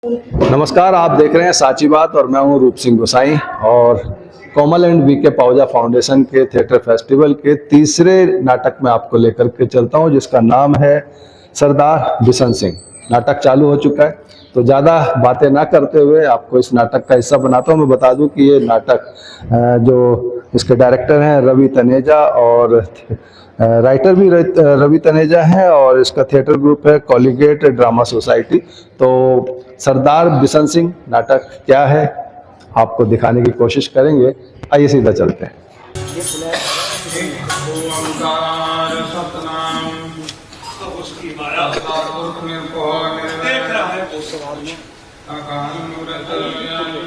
नमस्कार, आप देख रहे हैं साची बात और मैं हूं रूप सिंह गोसाई और कोमल एंड वीके पाहुजा फाउंडेशन के थिएटर फेस्टिवल के तीसरे नाटक में आपको लेकर के चलता हूं, जिसका नाम है सरदार बिशन सिंह। नाटक चालू हो चुका है, तो ज़्यादा बातें ना करते हुए आपको इस नाटक का हिस्सा बनाता हूं। मैं बता दूं कि ये नाटक जो इसके डायरेक्टर हैं रवि तनेजा और राइटर भी रवि तनेजा है और इसका थिएटर ग्रुप है कॉलिगेट ड्रामा सोसाइटी। तो सरदार बिशन सिंह नाटक क्या है आपको दिखाने की कोशिश करेंगे। आइए सीधा चलते हैं।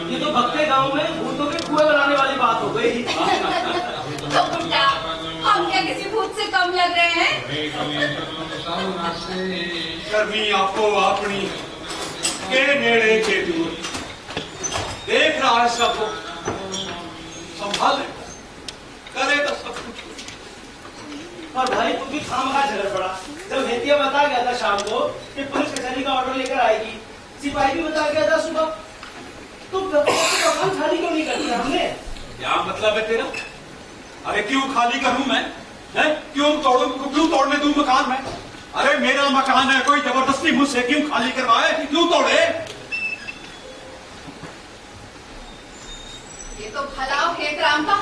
ये तो भक्ते गांव में भूतों के कुएं बनाने वाली बात हो गई। हम क्या किसी भूत से कम लग रहे हैं? करनी आपको अपनी के नेड़े के दूर देख रहा है सबको, संभाले करेगा सब कुछ। और भाई तू भी खामखा झगड़ पड़ा। जब हेतिया बता गया था शाम को कि पुलिस कचहरी का ऑर्डर लेकर आएगी, सिपाही भी बता गया था सुबह, तो मकान खाली क्यों नहीं कर दिया हमने? क्या मतलब है तेरा? अरे क्यों खाली करूं मैं? क्यों तोड़ने दूं मकान में? अरे मेरा मकान है, कोई जबरदस्ती मुझसे क्यों खाली करवाए, क्यों तोड़े? ये तो भलाव खेत राम का।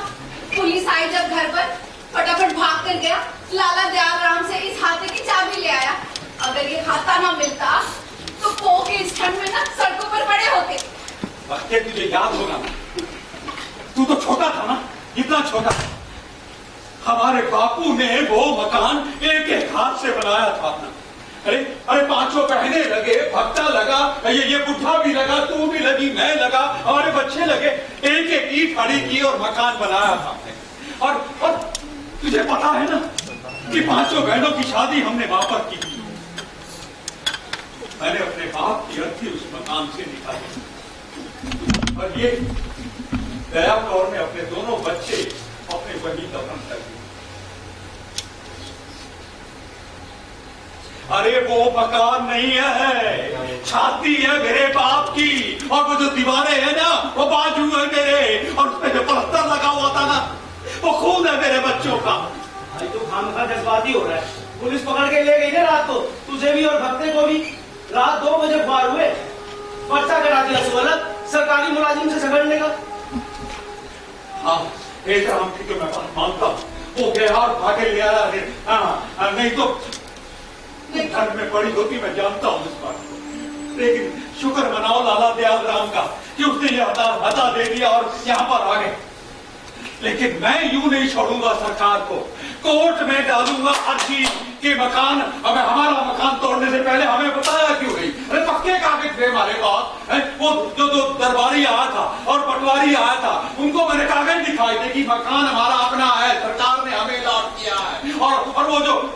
पुलिस आई जब घर पर, फटाफट भाग कर गया, लाला दयाल राम से इस हाथे की चाबी ले आया। अगर ये खाता ना मिलता तो पो के इस ठंड में ना सड़कों पर पड़े होते। बच्चे तुझे याद होगा, तू तो छोटा था ना, इतना छोटा। हमारे बापू ने वो मकान एक एक हाथ से बनाया था अपना। अरे पांचों बहने लगे, भक्ता लगा, ये बुढ़ा भी लगा, तू भी लगी, मैं लगा, हमारे बच्चे लगे, एक एक ईंट खड़ी की और मकान बनाया था हमने। और तुझे पता है ना कि पांचों बहनों की शादी हमने वहां पर की। मैंने अपने बाप की अर्थी उस मकान से निकाली और ये दया कौर ने अपने दोनों बच्चे अपने वही दफन कर दिए। अरे वो मकान नहीं है, छाती है मेरे बाप की, और वो जो दीवारें है ना वो बाजू है मेरे, और उसमें जो पलस्तर लगा हुआ था ना वो खून है मेरे बच्चों का। भाई तू खामखा जज्बाती हो रहा है। पुलिस पकड़ के ले गई ना रात को, तुझे भी और भक्ते को भी। रात 2 बजे बाहर हुए, पर्चा करा दिया सुबह सरकारी मुलाजिम से झगड़ने का। हाँ, एक राम की तो मैं बात मानता हूँ, वो गया और भागे ले आया। नहीं तो घर में पड़ी होती, मैं जानता हूँ इस बात को। लेकिन शुक्र मनाओ लाला दयाल राम का कि उसने ये हता दे दिया और यहाँ पर आ गए। लेकिन मैं यूं नहीं छोड़ूंगा सरकार को, कोर्ट में डालूंगा अर्जी कि मकान, हमें हमारा मकान तोड़ने से पहले हमें बताया क्यों नहीं? अरे पक्के कागज थे हमारे पास। वो जो दरबारी आया था और पटवारी आया था, उनको मैंने कागज दिखाए थे कि मकान हमारा अपना है, सरकार ने हमें अलॉट किया है। और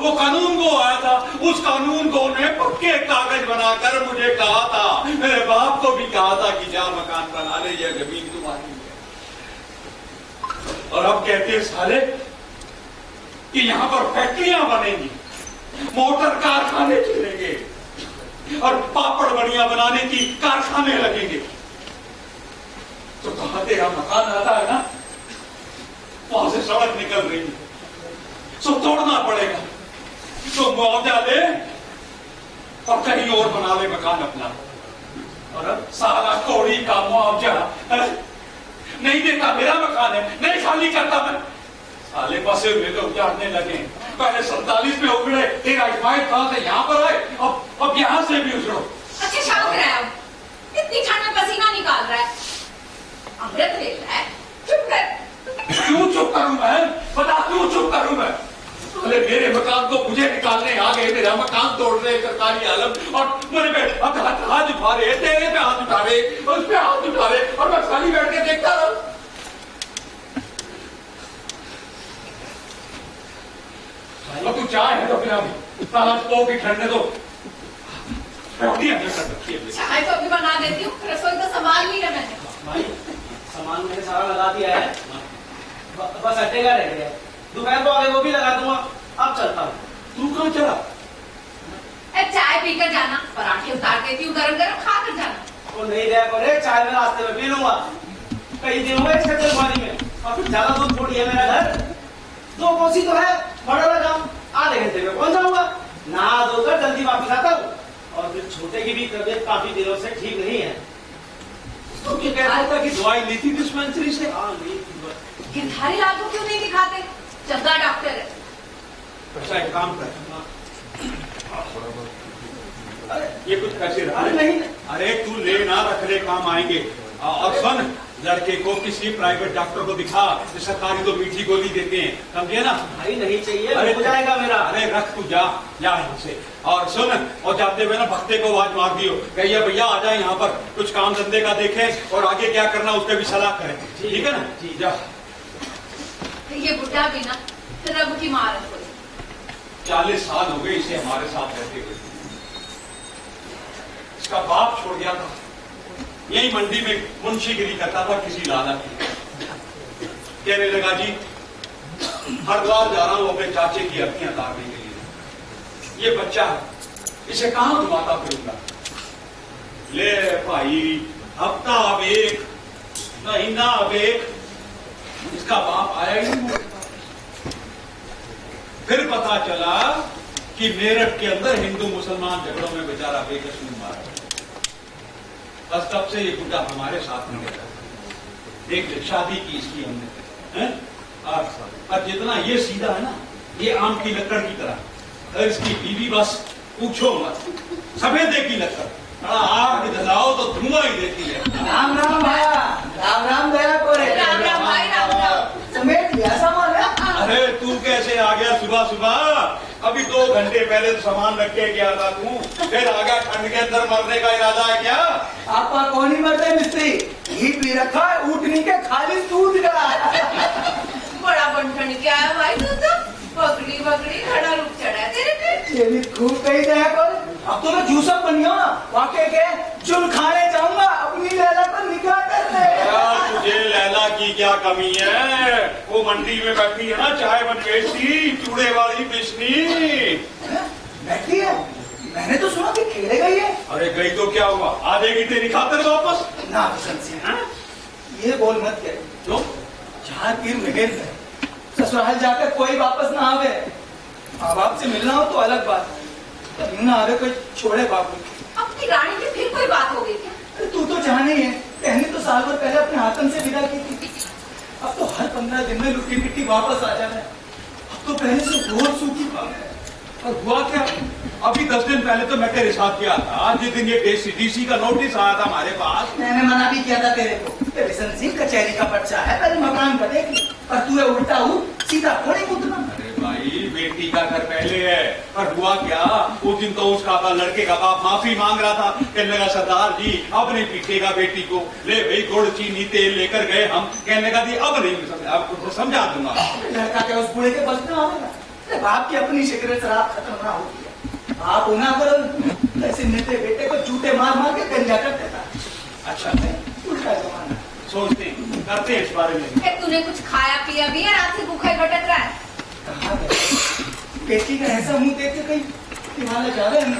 वो कानून को आया था, उस कानून को ने पक्के कागज बनाकर मुझे कहा था, मेरे बाप को भी कहा था कि जा मकान बना ले, यह जमीन तुम्हारी है। और अब कहते हैं साले कि यहां पर फैक्ट्रियां बनेंगी, मोटर कारखाने चलेंगे और पापड़ बड़ियां बनाने की कारखाने लगेंगे। तो कहां तेरा मकान आता है ना, वहां से सड़क निकल रही है, सो तोड़ना पड़ेगा। तो मुआवजा ले और कहीं और बना ले मकान अपना। और अब साला कौड़ी का मुआवजा नहीं देता, मेरा मकान है, नहीं खाली करता मैं। साले बसे हुए तो उजाड़ने लगे, पहले 47 में उगड़े, तेरा हिमायत कहां से यहाँ पर आए, अब यहाँ से भी उजड़ो। अच्छा शांत रहे, अब इतनी ठंड में पसीना निकाल रहा है, अमृत ले रहा है, चुप कर। क्यों चुप करूं मैं? बता, क्यों चुप करूं मैं? अरे मेरे मकान को मुझे निकालने आ गए, मेरा मकान तोड़ रहे सरकारी आलम, और मेरे पे हाथ उठा रहे, तेरे पे हाथ उठा रहे, उस पे हाथ उठा रहे, और मैं खाली बैठ के देखता रहा। अब तू चाय है तो फिर पो की ठंडे तो चाय तो अभी बना देती हूँ, रसोई तो संभाल ली है मैंने। भाई सामान मैंने सारा लगा दिया है, बस अड्डे का रह गया। दोपहर को आगे वो भी लगा दूंगा। अब चलता हूँ। तू कहाँ चला? चाय पीकर जाना, पराठे उतार देती हूँ, गरम गरम खा कर जाना। वो नहीं दया करे चाय में रास्ते में पी लूंगा। कई दिन हुए इसके जलवानी में और फिर ज्यादा दूध थोड़ी है मेरा घर। 2 कोसी तो है, बड़ा काम, आधे घंटे में पहुंच जाऊंगा। नहा धोकर जल्दी वापस आता हूँ। और फिर छोटे की भी तबीयत काफी दिनों से ठीक नहीं है। तो क्या कहता था कि दवाई ली थी डिस्पेंसरी से? हाँ ली थी बस। गिरधारी लाल को क्यों नहीं दिखाते? जग्गा डॉक्टर है। अच्छा एक काम कर, अरे ये कुछ पैसे रख अरे ले। नहीं अरे तू ले ना, रख ले, काम आएंगे। और सुन, लड़के को किसी प्राइवेट डॉक्टर को दिखा, सरकारी तो मीठी गोली देते हैं, समझे ना? भाई नहीं चाहिए, अरे हो जाएगा मेरा। अरे रख, तू जा यहाँ से। और सुन, और जाते हुए ना भक्ते को आवाज मार दियो, कहिए भैया आ जाए यहाँ पर, कुछ काम धंधे का देखें और आगे क्या करना उसके भी सलाह करें, ठीक है ना? जी जा। ये बुढ़ा भी ना रब की मार है। 40 साल हो गए इसे हमारे साथ रहते हुए। इसका बाप छोड़ गया था, यही मंडी में मुंशीगिरी करता था किसी लाला की। कहने लगा जी हरिद्वार जा रहा हूं अपने चाचे की अर्थियां तारने के लिए, ये बच्चा है, इसे कहां घुमाता फिरूंगा? ले भाई, हफ्ता अब एक, महीना अब एक, इसका बाप आया ही नहीं। फिर पता चला कि मेरठ के अंदर हिंदू मुसलमान झगड़ों में बेचारा बेकसूर मारा। बस तब से ये बुढ़ा हमारे साथ में रहता है। देख ले, शादी की इसकी हमने, हैं? और जितना ये सीधा है ना, ये आम की लकड़ की तरह, और इसकी बीवी बस पूछो मत, सफेदे की लकड़, आग जलाओ तो धुआं ही देती है। राम राम भाया, राम राम दया को रे। राम राम भाई, राम राम। समेट लिया सामान है? अरे तू कैसे आ गया सुबह सुबह? अभी 2 घंटे पहले तो सामान रख के गया था तू, फिर आ गया। ठंड के अंदर मरने का इरादा है क्या? आपका कौन ही मरते मिस्त्री, घी पी रखा है, उठनी के खाली दूध का। बड़ा बंठन क्या है भाई तू तो? पकड़ी पकड़ी खड़ा रुक चढ़ा है तेरे पे। ये भी खूब कही दया को। अब तो मैं जूसर बनियो ना, वाकई के चुल खाने जाऊंगा, अपनी लैला को निकाह कर ले। तुझे लैला की क्या कमी है? वो मंडी में बैठी है ना, चाय बन बेचती, चूड़े वाली बिस्नी। बैठी है? मैंने तो सुना कि खेले गई है। अरे गई तो क्या हुआ, आ जाएगी तेरी खातिर वापस। ना किशन सिंह, हाँ? ये बोल मत कर। क्यों? जहाँ तीर लगे थे, ससुराल जाकर कोई वापस ना आवे। माँ बाप से मिलना हो तो अलग बात, तब ना आवे कोई छोड़े बापू। अपनी रानी की फिर कोई बात हो गई क्या? अरे तू तो जाने ही है, कहनी तो साल भर पहले अपने हाथन से विदा की थी। अब तो हर 15 दिन में लुटी पिट्टी वापस आ जाना है। अब तो पहले से रोज सूखी पा है। और हुआ क्या? अभी 10 दिन पहले तो मैं तेरे साथ गया था, जिस दिन ये डीसी का नोटिस आया था हमारे पास। मैंने मना भी किया था तेरे को, किशन सिंह कचहरी का पर्चा है, पहले मकान का देख, पर तू उल्टा हूँ सीधा थोड़ी कूदना। अरे भाई, बेटी का घर पहले है। पर हुआ क्या, उस दिन तो उसका लड़के का बाप माफी मांग रहा था, कहने लगा सरदार जी अब नहीं पीटेगा बेटी को। ले भाई, गुड़ चीनी तेल लेकर गए हम, कहने लगा जी अब नहीं, अब समझा दूंगा। लड़का क्या उस बूढ़े के बस में आवेगा? अरे बाप की अपनी सिगरेट शराब खत्म ना होती है, आप होना करो। ऐसे नेते बेटे को झूठे मार मार के गंजा कर देता है। अच्छा, उल्टा जमाना। सोचते हैं, करते हैं इस बारे में। फिर तूने कुछ खाया पिया भी है? रात से भूखा ही भटक रहा है। कहाँ गए? बेटी का ऐसा मुंह देख के कहीं दिवाला जा रहे हैं।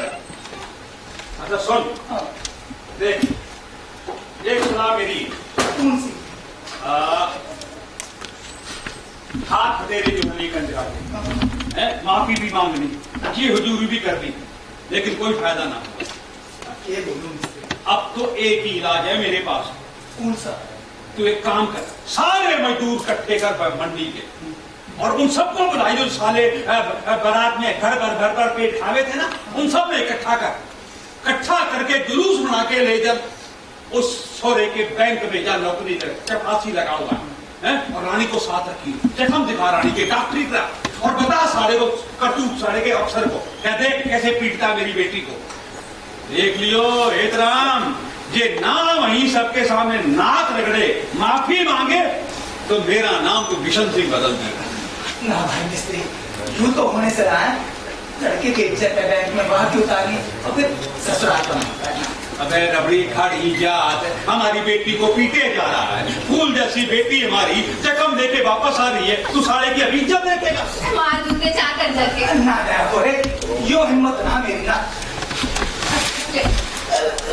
अच्छा सुन, हाँ, देख, एक सलाह मेरी, कौन सी? हाथ हथेरे जो नहीं कंजरा है, माफी भी मांगनी, जी हुजूरी भी करनी, लेकिन कोई फायदा ना हो। ये बोलूं इससे। अब तो एक ही इलाज है मेरे पास। कौन सा? तू एक काम कर, सारे मजदूर इकट्ठे कर मंडी के, और उन सबको बुलाई जो साले बारात में घर भर पेट खावे थे ना, उन सब में इकट्ठा करके जुलूस बना के ले, जब उस सोरे के बैंक में जा नौकरी कर, चपरासी लगा हुआ है, और रानी को साथ रखी, जख्म दिखा रानी के, डॉक्टरी करा, और बता सारे को करतूत, सारे के अफसर को, क्या देख कैसे पीटता मेरी बेटी को। देख लियो हेतराम, ये ना वहीं सबके सामने नाक रगड़े, माफी मांगे, तो मेरा नाम तो बिशन सिंह बदल देगा। ना भाई मिस्त्री, यूं तो होने से रहा है, लड़के की इज्जत है बैंक में बाहर की उतारनी, और फिर ससुराल का नाम करना। अबे रबड़ी खड़ी जात, हमारी बेटी को पीटे जा रहा है, फूल जैसी बेटी हमारी जख्म देके वापस आ रही है, तू साले की अभी इज्जत देखेगा? मार दूंगे चाकर करके। ना दया को रे, यो हिम्मत ना मेरी ना। ले।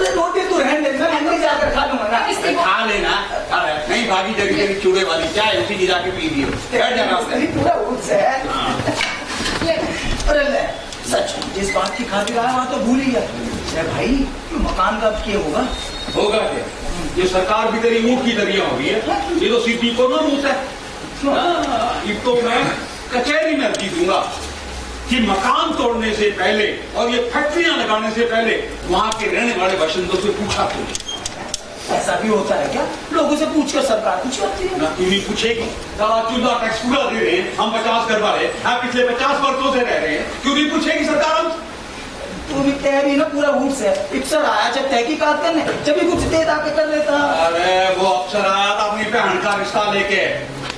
अरे रोटी तू रहने दे, मैं अंदर जाकर खा लूंगा ना। मिस्त्री को खा लेना। अरे नहीं भागी तेरी तेरी चूड़े वाली चाय उसी की जाके पी लियो। बैठ जा रास्ते तेरी पूरा उठ से है। ले अरे ले, सच जिस बात की खातिर आया वहाँ तो भूल ही गया। अरे भाई ये मकान का अब क्या होगा? होगा क्या? ये सरकार भी तेरी ऊँट की दरिया हो गई है। ये तो सीधी को ना मुँह है। ये तो मैं कचहरी में अर्जी दूंगा कि मकान तोड़ने से पहले और ये फैक्ट्रियां लगाने से पहले वहां के रहने वाले बाशिंदों से पूछा करो। ऐसा भी होता है क्या? लोगों से पूछ कर सरकार कुछ करती है? ना तू नहीं पूछेगी। साला चूल्हा टैक्स पूरा दे रहे हैं, हम 50 करवा रहे हैं, पिछले 50 वर्षों से रह रहे हैं, क्यों नहीं पूछेगी सरकार हम? तू भी तय भी ना पूरा उठ से। अफसर आया जब तहकीकात करने, जब भी कुछ दे दाके कर लेता। अरे वो अफसर आया था अपनी बहन का रिश्ता लेके,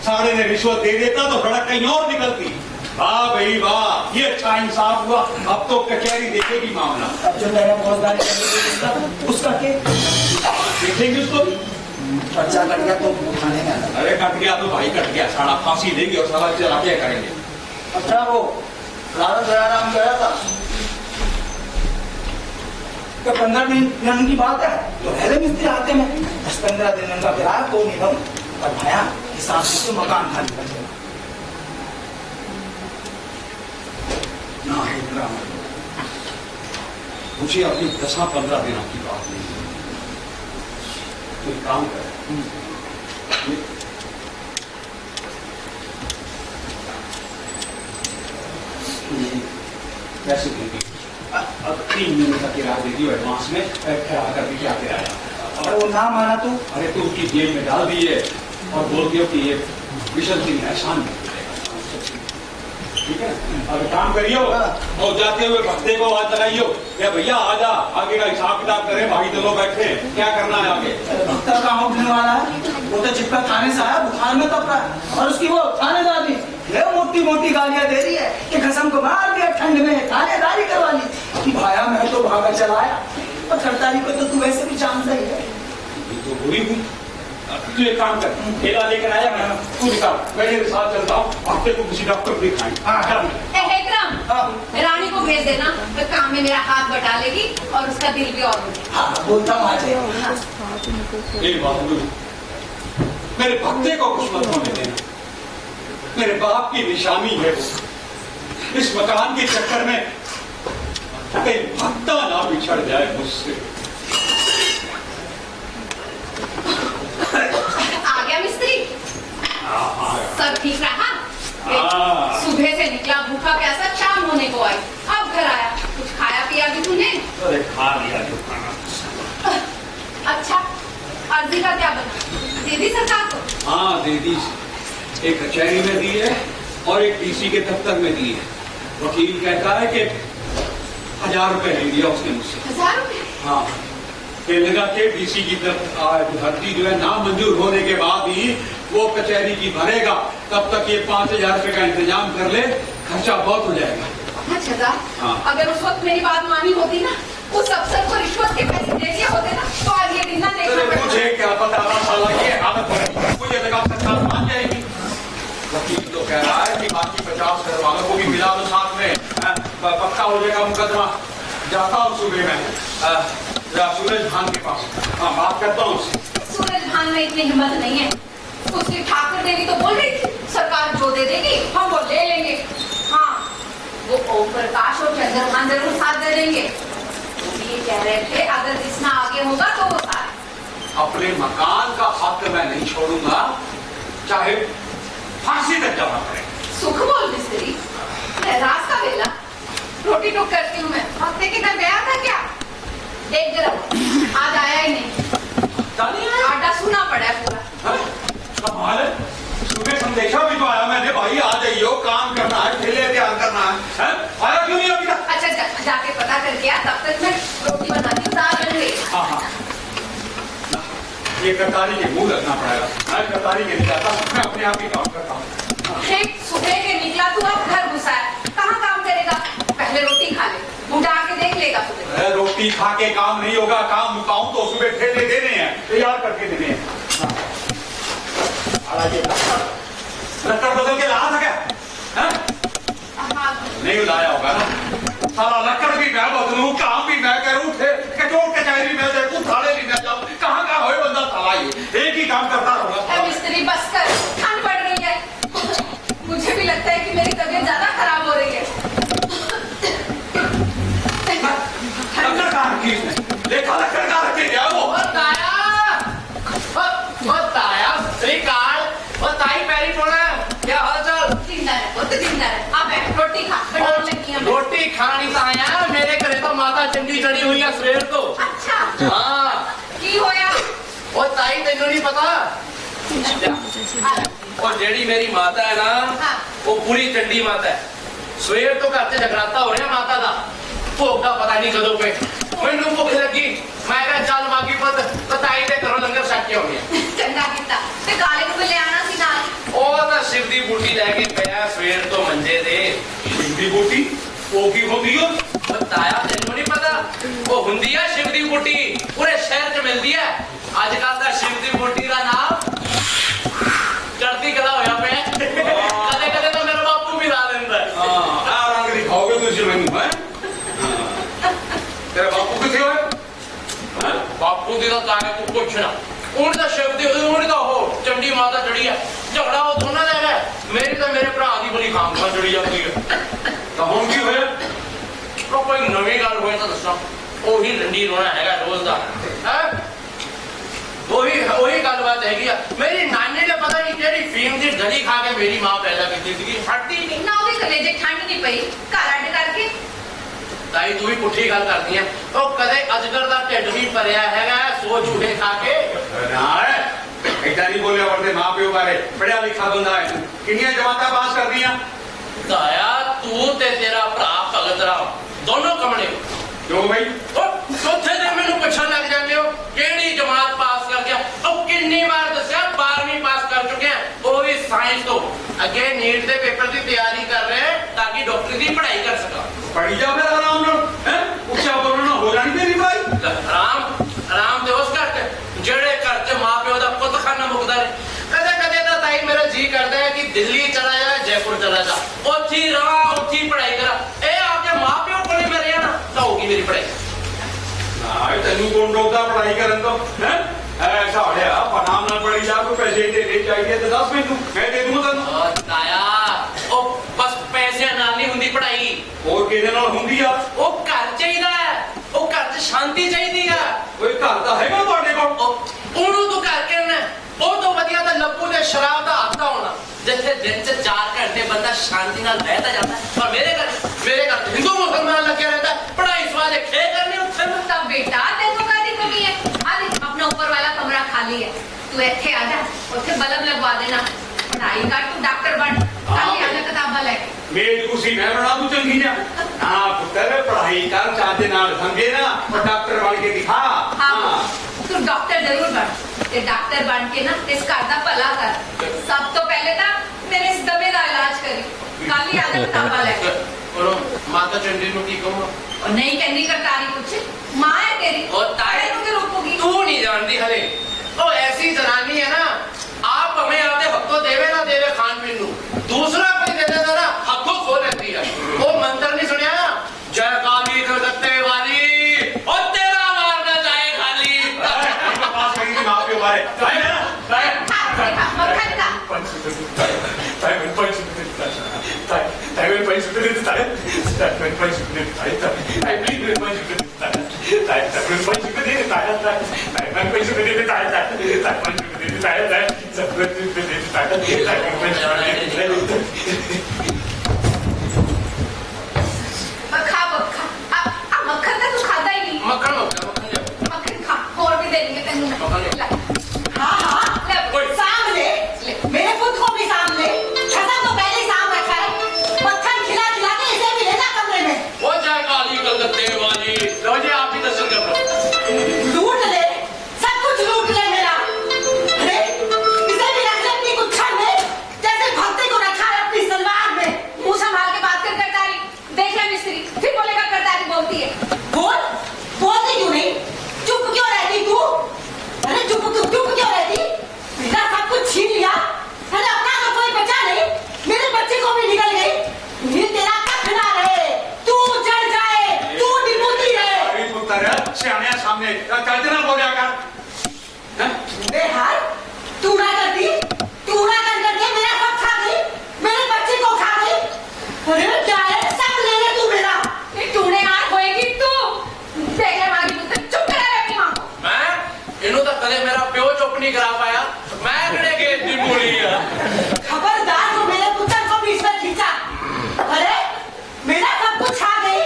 साले ने रिश्वत दे देता तो सड़क कहीं और निकलती। वाह भाई वाह, ये अच्छा इंसाफ हुआ। अब तो कचहरी देखेगी मामला। अब जो मैंने फौजदारी उसका के देखेंगे उसको। पर्चा कट गया तो उठाने में आना। अरे कट गया तो भाई कट गया, साला फांसी देंगे और साला चला क्या करेंगे। अच्छा वो लाला दयाराम गया था तो 15 दिन की बात है तो पहले मिस्त्री आते में 10-15 दिन का किराया तो नहीं हम और भया हिसाब से मकान खाली कर देना। ना है ड्रामा। मुझे अपनी 10-15 दिनों की बात नहीं। कोई काम कर कैसे देगी? अब 3 महीने का किराया दे दियो एडवांस में, खड़ा करके क्या किराया? अगर वो ना माना तो अरे तो उसकी जेब में डाल दिए और बोल दियो कि ये विशन सिंह है, शान में। ठीक है, अब काम करियो और जाते हुए भक्ते को आवाज लगाइयो, क्या भैया आजा, आगे का हिसाब किताब करें, भाई दोनों बैठे हैं, क्या करना है आगे? भक्ता काम उठने वाला है, वो तो चिपका थाने से आया, बुखार में तब रहा है और उसकी वो थानेदारी ये मोटी मोटी गालियां दे रही है कि कसम को मार दिया, ठंड में थानेदारी करवा ली। भाया मैं तो भागा चलाया और खड़ताली को तो तू वैसे भी जानता ही है। ये तो बुरी हुई। तू एक काम कर, ठेला लेकर आया मैं, तू निकाल, मैं तेरे साथ चलता हूँ, हफ्ते को किसी डॉक्टर को दिखाएंगे। हेकराम, रानी को भेज देना, तो काम में मेरा हाथ बटा लेगी और उसका दिल भी और हो जाएगा। हाँ बोलता हूँ आज एक बात बोलूं, मेरे भक्ते को कुछ मत होने देना, मेरे बाप की निशानी है वो। इस मकान के चक्कर में कहीं भक्ता ना बिछड़ जाए मुझसे। आ गया मिस्त्री? सब ठीक रहा? सुबह से निकला भूखा प्यासा, शाम होने को आई, अब घर आया, कुछ खाया पिया भी तूने? अरे खा लिया जो खाना। अच्छा, अर्जी का क्या बना? दे दी सरकार को? हाँ दे दी, एक कचहरी में दी है और एक डीसी के दफ्तर में दी है। वकील कहता है कि 1000 रुपए ले लिया उसने मुझसे। 1000 रुपए? हाँ, कहने लगा कि डीसी की भर्ती जो है नामंजूर होने के बाद ही वो कचहरी की भरेगा, तब तक ये 5000 रुपए का इंतजाम कर ले, खर्चा बहुत हो जाएगा। अच्छा, हाँ। अगर उस वक्त मेरी बात मानी होती ना, उस अफसर को रिश्वत के पैसे दे दिए होते ना, तो आज ये दिन ना देखना पड़ता। मुझे क्या पता था साला ये हालत है, मुझे लगा सरकार मान जाएगी। वकील तो कह रहा है कि बाकी 50 घर वालों को भी मिला दो साथ में, पक्का हो जाएगा मुकदमा। जाता हूँ सुबह में सूरज भान के पास, हाँ बात करता हूँ उससे। सूरज भान में इतनी हिम्मत नहीं है। उसकी ठाकुर देवी तो बोल रही थी सरकार जो दे देगी हम वो ले लेंगे। हाँ, वो ओम प्रकाश और चंद्रभान जरूर साथ दे देंगे। वो भी ये कह रहे थे अगर जिसना आगे होगा तो वो साथ। अपने मकान का हक मैं नहीं छोड़ूंगा, चाहे फांसी तक जमा करें। सुख बोल मिस्त्री, रास्ता वेला रोटी टुक करती हूँ मैं। हफ्ते के घर गया था क्या? देख जरा, आज आया ही नहीं। आटा सुना पड़ा है पूरा। कमाल है, सुबह संदेशा भी तो आया मैंने, भाई आ जाइयो, काम करना है, ठेले तैयार करना है, आया क्यों नहीं अभी तक? अच्छा जाके पता करके आ, तब तक मैं रोटी बनाती हूँ, दाल बन गई। हाँ हाँ, ये करतारी के मुंह रखना पड़ेगा, मैं करतारी के नहीं जाता, मैं अपने आप ही काम करता हूँ। ठीक सुबह के निकला तू, अब घर घुसा है, कहाँ काम करेगा? पहले रोटी खा ले, मुंडा आके देख लेगा सुबह। रोटी खा के काम नहीं होगा, काम मुकाऊं तो सुबह ठेले देने हैं, तैयार करके देने हैं। लक्कड़ बदल के लाया था क्या? नहीं लाया होगा ना, सारा लक्कड़ भी मैं बदलूं, काम भी मैं करूं, कचौड़ कचहरी में उठाने भी मैं जाऊँ, कहाँ कहाँ होए बंदा साला ये, एक ही काम करता रहूँगा। मिस्त्री बस कर, ठंड पड़ रही है। मुझे भी लगता है कि मेरी तबीयत ज्यादा खराब हो रही है। लक्कड़ कहाँ रखी इसने? देखा लक्कड़ कहाँ रखी क्या वो? श्रीकाल, वो ताई पैरी पोना, क्या हाल चाल? जिंदा है, वो तो जिंदा है। आप बैठ, रोटी खा, बनाने लगी हूं मैं। रोटी खानी तो आया, मेरे घरे तो माता चंडी चढ़ी हुई है सवेर तो। अच्छा, हाँ, की होया? वो ताई तेनू नहीं पता? और जेड़ी मेरी माता है ना, हाँ। वो पूरी चंडी माता है। सवेर तो घर से जगराता हो रहा माता का, भोग का पता नहीं कदों पे। मैनू भुख लगी, मैं कहा चल मागी पुत ताई दे घरों लंगर छक के आउणे। चंगा कीता, ते काले को भी ले आना सी नाल। ਉਹ ਤਾਂ ਸਿਰ ਦੀ ਬੂਟੀ ਲੈ ਕੇ ਪਿਆ ਸਵੇਰ ਤੋਂ ਮੰਜੇ ਤੇ। शिव दी बूटी, वो की होगी हो? ਬਤਾਇਆ ਤੈਨੂੰ ਨਹੀਂ ਪਤਾ? ਉਹ ਹੁੰਦੀ ਆ ਸ਼ਿਵ ਦੀ ਬੂਟੀ, ਪੂਰੇ ਸ਼ਹਿਰ 'ਚ ਮਿਲਦੀ ਹੈ। ਅੱਜ ਕੱਲ ਤਾਂ ਸ਼ਿਵ ਦੀ ਬੂਟੀ ਦਾ ਨਾਮ ਚੜ੍ਹਦੀ ਕਲਾ ਹੋਇਆ ਪਿਆ। ਕਦੇ ਕਦੇ ਤਾਂ ਮੇਰਾ ਬਾਪੂ ਵੀ ਲਾ ਦਿੰਦਾ ਹੈ। हाँ, आ रंग दिखाओगे तुझे मैनू, हैं? तेरा बापू किथे होए? हैं? ਬਾਪੂ ਦੀ ਤਾਂ ਤਾਰੇ ਤੂੰ ਪੁੱਛਣਾ। ਉਹਨੇ ਤਾਂ ਸ਼ਿਵ ਦੀ ਉਹਨੇ ਤਾਂ ਉਹ ਚੰਡੀ ਮਾਤਾ ਚੜੀ ਆ। ਝਗੜਾ ਉਹ ਦੋਨਾਂ ਦਾ ਹੈਗਾ। ਮੇਰੀ ਤਾਂ ਮੇਰੇ ਭਰਾ ਦੀ ਬੜੀ ਖਾਮਖਾ ਚੜੀ ਜਾਂਦੀ ਹੈ। तो हम की होए? ਉਹ ਕੋਈ ਨਵੀਂ ਗੱਲ ਹੋਏ ਤਾਂ ਦੱਸਾਂ। ਉਹੀ ਲੰਡੀ ਰੋਣਾ ਹੈਗਾ ਰੋਜ਼ ਦਾ। ਹੈ ਉਹੀ ਗੱਲਬਾਤ ਹੈਗੀ ਆ। ਮੇਰੀ ਨਾਨੀ ਨੇ ਪਤਾ ਨਹੀਂ ਕਿਹੜੀ ਫੀਮ ਦੀ ਗਲੀ ਖਾ ਕੇ ਮੇਰੀ ਮਾਂ ਪੈਦਾ ਕੀਤੀ ਸੀਗੀ। ਹੱਟੀ ਨਹੀਂ। ਨਾ ਉਹਦੇ ਕਲੇਜੇ ਠੰਡ ਨਹੀਂ ਪਈ, ਘਰ ਅੱਡ ਕਰਕੇ। ਤਾਈ ਤੂੰ ਵੀ ਪੁੱਠੀ ਗੱਲ ਕਰਦੀ ਆ। ਉਹ ਕਦੇ ਅਜਗਰ ਦਾ ਢਿੱਡ ਵੀ ਭਰਿਆ ਹੈਗਾ ਸੋ ਝੂਠੇ ਖਾ ਕੇ। ना है, इतना नहीं बोलिया पड़ते माँ प्यो बारे, पढ़िया लिखा बंदा है। कितनी जमाता पास कर दिया? ਤਾਇਆ ਤੂੰ ਤੇ ਤੇਰਾ ਭਰਾ ਭਗਤ ਰਾਮ ਦੋਨੋਂ ਕਮਣੇ ਹੋ। क्यों भाई? ਉਹ ਚੌਥੇ ਦਿਨ ਮੈਨੂੰ ਪੁੱਛਣ ਲੱਗ ਜਾਂਦੇ ਹੋ ਕਿਹੜੀ ਜਮਾਤ ਪਾਸ ਕਰ ਗਿਆ। ਉਹ ਕਿੰਨੀ ਵਾਰ ਦੱਸਿਆ 12ਵੀਂ ਪਾਸ ਕਰ ਚੁੱਕੇ ਆ, ਉਹ ਵੀ ਸਾਇੰਸ ਤੋਂ। ਅੱਗੇ ਨੀਟ ਦੇ ਪੇਪਰ ਦੀ ਤਿਆਰੀ ਕਰ ਰਹੇ ਤਾਂ ਕਿ ਡਾਕਟਰੀ ਦੀ ਪੜ੍ਹਾਈ ਕਰ ਸਕਾਂ। पढ़ी जा फिर आराम नाल, हैं? उच्चा बोलना हो जानी तेरी भाई। ਆਰਾਮ ਦੇ ਉਸ ਘਰ ਚ ਜਿਹੜੇ ਘਰ ਚ ਮਾਂ ਪਿਓ ਦਾ ਪੁੱਤਖਾਨਾ ਮੁਕਦਾ ਰਹੇ। ਕਦੇ ਕਦੇ ਤਾਂ ਤਾਈ ਮੇਰਾ ਜੀ ਕਰਦਾ ਹੈ ਕਿ ਦਿੱਲੀ ਚਲਾ ਜਾ, ਜੈਪੁਰ ਚਲਾ ਜਾ, ਉੱਥੇ ਹੀ ਰਹਾਂ, ਉੱਥੇ ਹੀ ਪੜ੍ਹਾਈ ਕਰਾਂ। ਇਹ ਆਪਦੇ ਮਾਂ ਪਿਓ ਕੋਲੇ ਮੈਂ ਰਿਹਾ ਨਾ ਤਾਂ ਹੋਊਗੀ ਮੇਰੀ ਪੜ੍ਹਾਈ। ना तेनू कौन रोकता पढ़ाई करन तो, हैं? ऐसा होया नाम ना पढ़ी जा, कोई पैसे दे चाहिए तो दस मैनू, मैं दे दूंगा तेनू। ਉਹ ਤਾਇਆ ਉਹ ਬਸ ਪੈਸਿਆਂ ਨਾਲ ਨਹੀਂ ਹੁੰਦੀ ਪੜ੍ਹਾਈ। और किहदे नाल हुंदी आ? ਉਹ ਘਰ ਚਾਹੀਦਾ ਹੈ, ਉਹ ਘਰ 'ਚ ਸ਼ਾਂਤੀ ਚਾਹੀਦੀ ਆ। कोई घर दा हैगा तुहाडे कोल? ਉਹਨੂੰ ਤੂੰ ਘਰ ਕਹਿਣਾ, ਉਹ ਤੋਂ ਵਧੀਆ ਤਾਂ ਲੱਭੂ ਦੇ ਸ਼ਰਾਬ ਦਾ ਹੱਥ ਹੋਣਾ ਜਿੱਥੇ ਦਿਨ 'ਚ 4 ਘੰਟੇ ਬੰਦਾ ਸ਼ਾਂਤੀ ਨਾਲ ਬਹਿਤਾ ਜਾਂਦਾ। ਪਰ ਮੇਰੇ ਘਰ ਹਿੰਦੂ ਮੁਸਲਮਾਨ ਲੱਗਿਆ ਰਹਿੰਦਾ। ਪੜ੍ਹਾਈ ਸਵਾਦੇ ਖੇ ਕਰਨੀ ਉੱਥੇ ਨੂੰ। तब बेटा तेनू कादी कमी है? आ देख अपना ऊपर वाला कमरा खाली है, तू इत्थे आ जा, उत्थे बल्ब लगवा देना। पढ़ाई कर, तू डॉक्टर बन। कल ही आ जा किताबां लेके। मेज कुर्सी मैं बना दूं चंगी जा। हाँ पुत्र पढ़ाई कर, चाचे नाल संगे ना और डॉक्टर बन के दिखा। हाँ, तू डॉक्टर जरूर बन। ते डॉक्टर बन के ना इस घर दा भला कर। सब तो पहले ना मेरे इस दमे दा इलाज करी। कल ही आ जा किताबां लेके। और माता चंडी ਨੂੰ ਕੀ ਕਹੂੰਗਾ? और नहीं कहनी करतारी कुछ, माँ है तेरी। और ताए तेनू की रोकूगी? तू नहीं जानती हले। वो ऐसी जनानी है ना, आप हमें आते हफ्तों देवे ना देवे खान पीन नू, दूसरा कोई दे देता ना हथों खो लेती है। वो मंत्र नहीं सुनिया ना, जय काली कलकत्ते वाली और तेरा मारना जाए खाली। पास करेंगे माँ प्यो बारे। ताए ना, ताए। खा, मक्खन खा। खा मक्खन। मक्खन तो तू खाता ही नहीं। मक्खन मक्खन खा, और भी दे देंगे तेनू। मक्खन ले। हाँ हाँ ले। सामने ले। मेरे पुत्र को भी सामने खत्म तो पहले ही साम रखा है। मक्खन खिला खिला के इसे भी लेना कमरे में। वो जय काली कलकत्ते वाली। लो जी आप भी दर्शन कर लो। लूट ले, सब कुछ लूट ले मेरा। अरे इसे भी रख ले अपनी गुच्छन में, जैसे भक्ति को रखा है अपनी सलवार में। मुंह संभाल के बात कर करतारी। देख ले मिस्त्री, फिर बोलेगा करतारी बोलती है। बोल, बोलती क्यों नहीं? चुप क्यों रहती तू? अरे चुप क्यों इन्हों तो कदे मेरा प्यो चुप नहीं करा पाया, मैं कड़े गेट दी बोली है। खबरदार तो मेरे पुत्र को बीच में खींचा। अरे मेरा सब कुछ खा गई।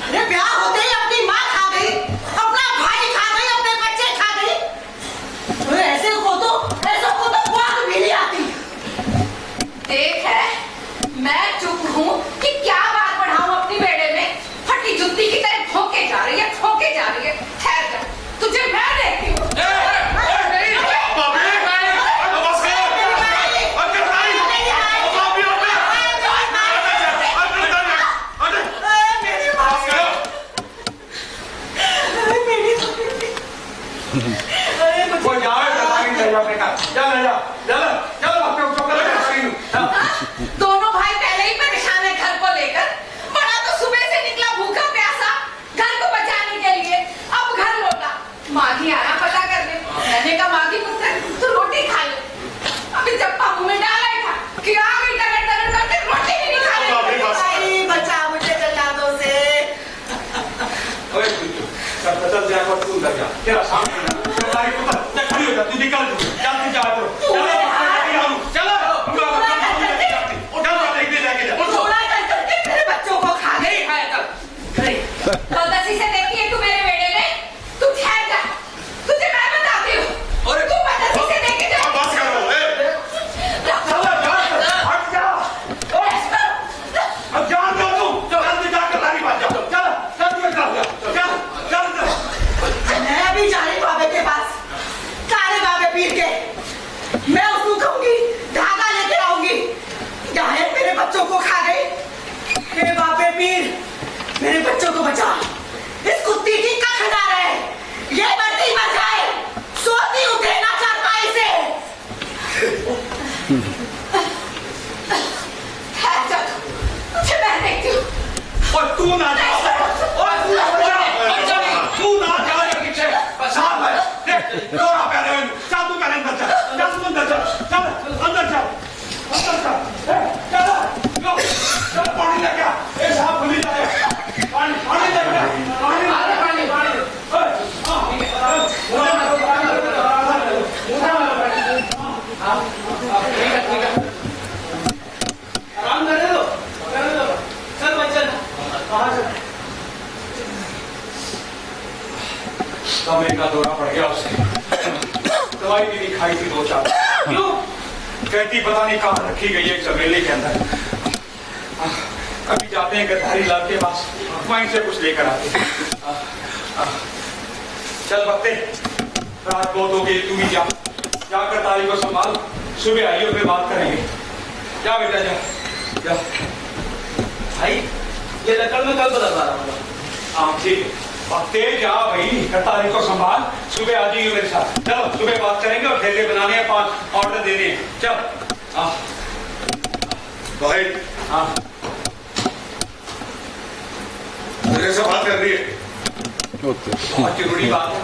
अरे ब्याह होते ही अपनी माँ खा गई, अपना भाई खा गई, अपने बच्चे खा गई। तो ऐसे को तो बात भी नहीं आती। देख है, मैं चुप हूँ कि क्या बात बढ़ाऊं अपनी बेड़े में। फटी जुत्ती की तरह ठोके जा रही है, ठोके जा रही है। ठहर जा, तुझे मैं देखती हूँ। दोनों भाई पहले ही परेशान है घर को लेकर। बड़ा तो सुबह से निकला भूखा प्यासा घर को बचाने के लिए, अब घर लौटा। माघी आया पता करने, मैंने कहा माघी पुत्र तू रोटी खा ले। अभी चप्पा मुंह में डाला ही था कि आ गई टगर टगर करके रोटी भी नहीं खा ले। भाई बचा मुझे जल्लादों से। चल जा और तू उधर जा, तेरा सामने तुम्हारी पुत्र खड़ी हो जा, तू निकल जल्दी जा तो चलो चलो उठा लेके जाके जा। थोड़ा कर मेरे बच्चों को खा गई। नहीं खाया तब बदसी से देखी है तू मेरे बेड़े में। तू ठहर जा, तुझे मैं बताती हूँ। और तू बदसी से देखी जा। बस करो चलो हट जा, अब जान दो तू, जल्दी जाकर लारी बात जा, चल जल्दी जा, चल मैं अभी जा रही बाबे के पास, सारे बाबे पीर के। मैं उसको कहूंगी धागा लेके आऊंगी। चाहे मेरे बच्चों को खा गई। हे बाबे पीर, मेरे बच्चों को बचा। इस कुत्ती की कख ना रहे, ये मरती मर जाए, सोती उठे ना चारपाई से। ठहर जा, तुझे मैं देखती हूँ। और तू ना जा, और तू ना जा ये पीछे साफ है। देख दोरा पहले जा, तू पहले अंदर जा, जा तू अंदर जा, चल अंदर जा, अंदर जा, चल लो चल पानी लेके आ, ये साफ भूली जाए, पानी पानी लेके आ, पानी पानी पानी आराम करने दो, चल भाई चल, कहाँ चल। दमे का दौरा पड़ गया उसे, दवाई भी नहीं खाई थी 2-4। क्यों? कहती पता नहीं कहाँ रखी गई है चमेली के अंदर। अभी जाते हैं गद्दारी लाल के पास, वहीं से कुछ लेकर आते हैं। चल बकते, रात बहुत हो गई, तू भी जा, जाकर तारी को संभाल, सुबह आइयो फिर बात करेंगे। जा बेटा जा, जा। भाई ये लकड़ में कल बदलवा रहा हूँ। हाँ ठीक है, बकते जा भाई, तारी को संभाल, सुबह आ जाइए मेरे साथ। चलो सुबह बात करेंगे और ठेले बनाने हैं, 5 ऑर्डर देने हैं। चल हाँ भाई, हाँ मेरे से बात कर रही है, बहुत जरूरी बात है।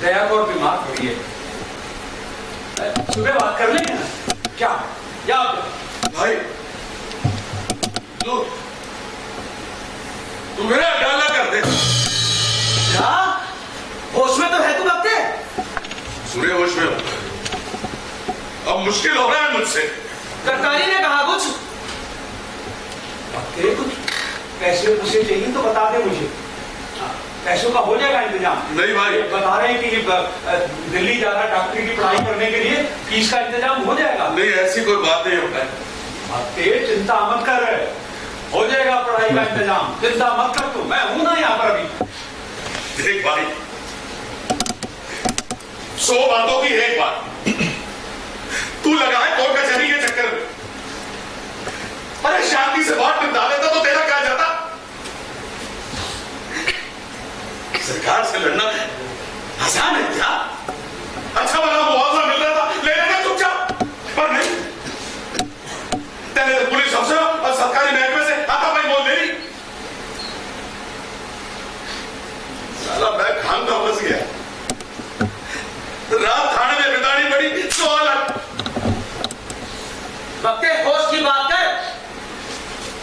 दया को बीमार पड़ी है, सुबह बात कर लेंगे ना क्या? या भाई तू मेरा डाला कर दे। क्या? होश में तो है तू बकते? पूरे होश में हो। अब मुश्किल हो रहा है मुझसे। गद्दारी ने कहा कुछ? तेरे कुछ पैसे पूछे चाहिए तो बता दे मुझे, पैसों का हो जाएगा इंतजाम। नहीं भाई, बता रहे हैं कि दिल्ली जा रहा डॉक्टरी की पढ़ाई करने के लिए, फीस का इंतजाम हो जाएगा। नहीं ऐसी कोई बात नहीं होता है। तेरे चिंता मत कर, हो जाएगा पढ़ाई का इंतजाम, चिंता मत कर तू, मैं हूं ना यहाँ पर अभी। देख भाई, 100 बातों की एक बात, तू लगा है कोर्ट कचहरी के चक्कर में। अरे शांति से बात निपटा लेता तो तेरा क्या जाता। सरकार से लड़ना आसान है क्या? अच्छा बना मुआवजा मिल रहा था, ले लेना चुपचाप, पर नहीं। तेरे तो पुलिस अफसर और सरकारी महकमे से हाथापाई बोल दे रही। साला मैं खान का फंस गया, रात थाने में बितानी पड़ी 100 लाख। बकते होश की बात कर।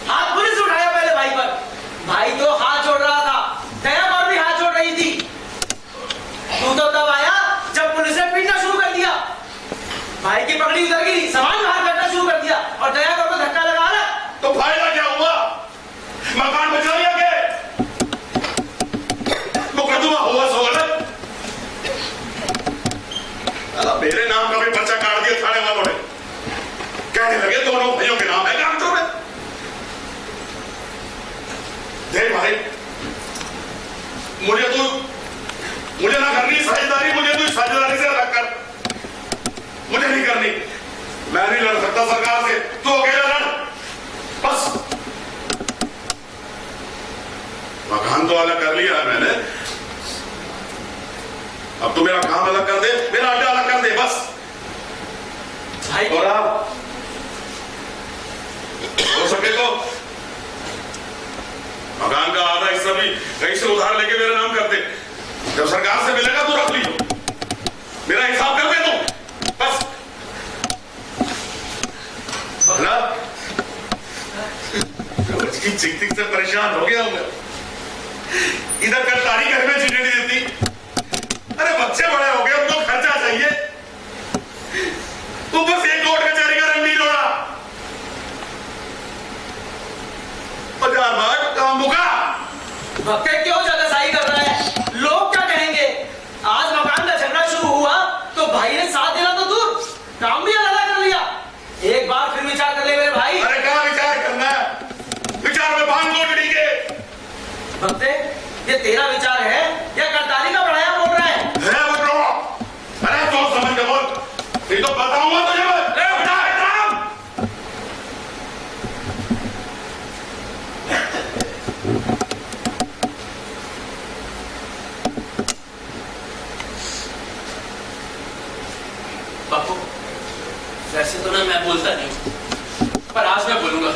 हाथ पुलिस उठाया पहले भाई पर, भाई तो हाथ जोड़ रहा था, दया पर भी हाथ जोड़ रही थी। तू तो तब भाई की पगड़ी उधर गिरी, सामान बाहर करना शुरू कर दिया और दया को धक्का लगा रहा। तो फायदा क्या हुआ? मकान बचा लिया के मुकदमा हुआ सो गलत। मेरे नाम का भी पर्चा काट दिया थाने वालों ने। कहने लगे दोनों भाइयों के नाम है कागजों में। देख भाई, मुझे ना करनी साझेदारी, मुझे तू साझेदारी से अलग कर। मुझे नहीं करनी, मैं नहीं लड़ सकता सरकार से, तू अकेला लड़ बस। मकान तो अलग कर लिया है मैंने, अब तू मेरा काम अलग कर दे, मेरा अड्डा अलग कर दे बस। और आप हो सके तो मकान का आधा हिस्सा भी कहीं से उधार लेके मेरा नाम कर दे। जब सरकार से मिलेगा तो रख लियो, मेरा हिसाब कर दे तू बस। भला उसकी चिक से परेशान हो गया हूं मैं। इधर करतारी घर में चीजें नहीं देती। अरे बच्चे बड़े हो गए, उनको खर्चा चाहिए। तू बस एक कोर्ट कचहरी का रंग नहीं जोड़ा। 50 बार काम मुका। भक्के क्यों जगसाई कर रहा है? लोग क्या कहेंगे? आज मकान का झगड़ा शुरू हुआ तो भाई ने साथ देना तो दूर, काम भी अलग कर लिया। एक बार फिर विचार कर ले मेरे भाई। अरे क्या विचार करना है? विचार में भांग लोटड़ी के। भक्ते, ये तेरा विचार है या करतारी का बढ़ाया बोल रहा है? अरे तो समझ के बोल, नहीं तो बताऊंगा तुझे मैं। बापू, वैसे तो ना मैं बोलता नहीं, पर आज मैं बोलूंगा।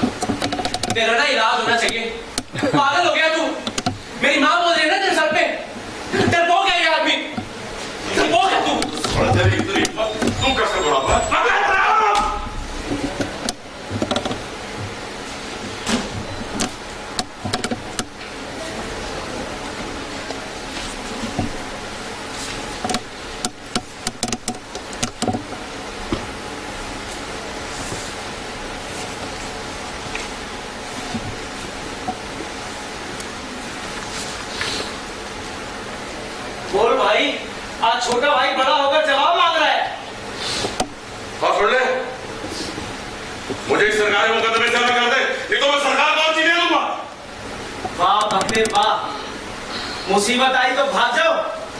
तेरा ना इलाज होना चाहिए। पागल हो गया तू? मेरी माँ बोल रही है ना तेरे सर पे। डरपोक है ये आदमी, डरपोक है तू। तू कैसे बोला? बोल भाई, आज छोटा भाई बड़ा होकर जवाब मांग रहा है। हाँ सुन ले, मुझे इस सरकारी मुकदमे से अलग कर दे, नहीं तो मैं सरकार को चीजें दूंगा। वाह भक्ते वाह, मुसीबत आई तो भाग जाओ।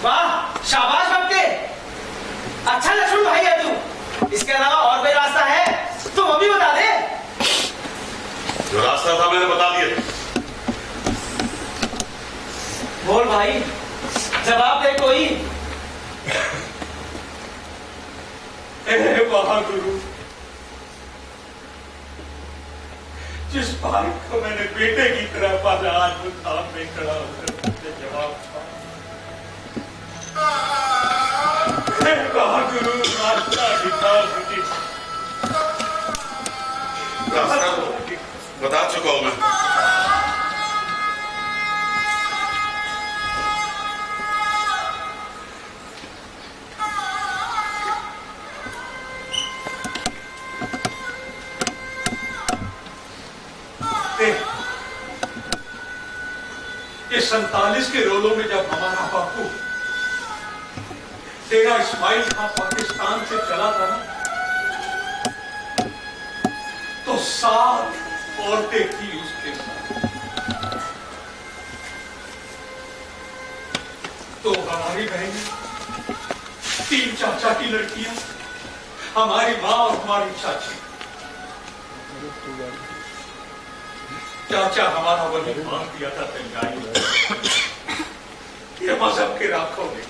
वाह शाबाश भक्ते, अच्छा लक्ष्मण भाई है तू। इसके अलावा और कोई रास्ता है तो वो भी बता दे। जो रास्ता था मैंने बता दिया। बोल भाई, जवाब दे कोई। महागुरु, जिस भाई को मैंने बेटे की तरह पाला, आज वो सामने खड़ा होकर मुझे जवाब महागुरु, रास्ता दिखा मुझे। रास्ता बता चुका हूं मैं। ये 47 के रोलों में जब हमारा बापू तेरा इस्माइल खां पाकिस्तान से चला था ना, तो 7 औरतें थी उसके साथ। तो हमारी बहन, 3 चाचा की लड़कियां, हमारी माँ और हमारी चाची। चाचा हमारा वही मान दिया था तैयारी, ये मजहब के राखों ने।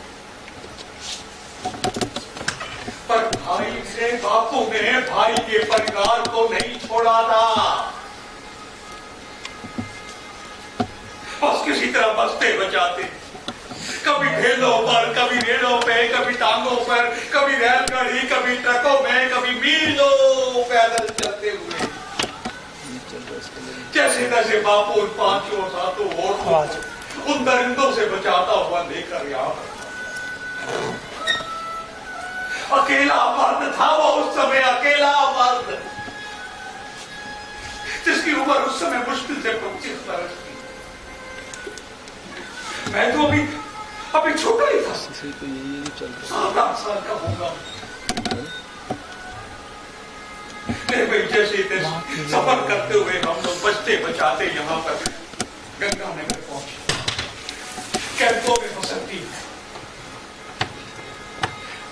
पर भाई ने, बापू ने भाई के परिवार को नहीं छोड़ा था। बस किसी तरह बचते बचाते, कभी ढेलों पर, कभी रेलों पे, कभी टांगों पर, कभी रेलगाड़ी, कभी ट्रकों में, कभी मीलों पैदल चलते हुए। जैसे तैसे बापू उन 5-7 औरतों उन दरिंदों से बचाता हुआ लेकर यहाँ अकेला मर्द था वो उस समय, अकेला मर्द, जिसकी उम्र उस समय मुश्किल से 25 वर्ष थी। मैं तो अभी छोटा ही था, 7-8 साल का होगा। भाई जैसे तैसे सफर करते हुए हम लोग बचते बचाते यहाँ पर गंगानगर पहुंचे। कैंपों में फंसती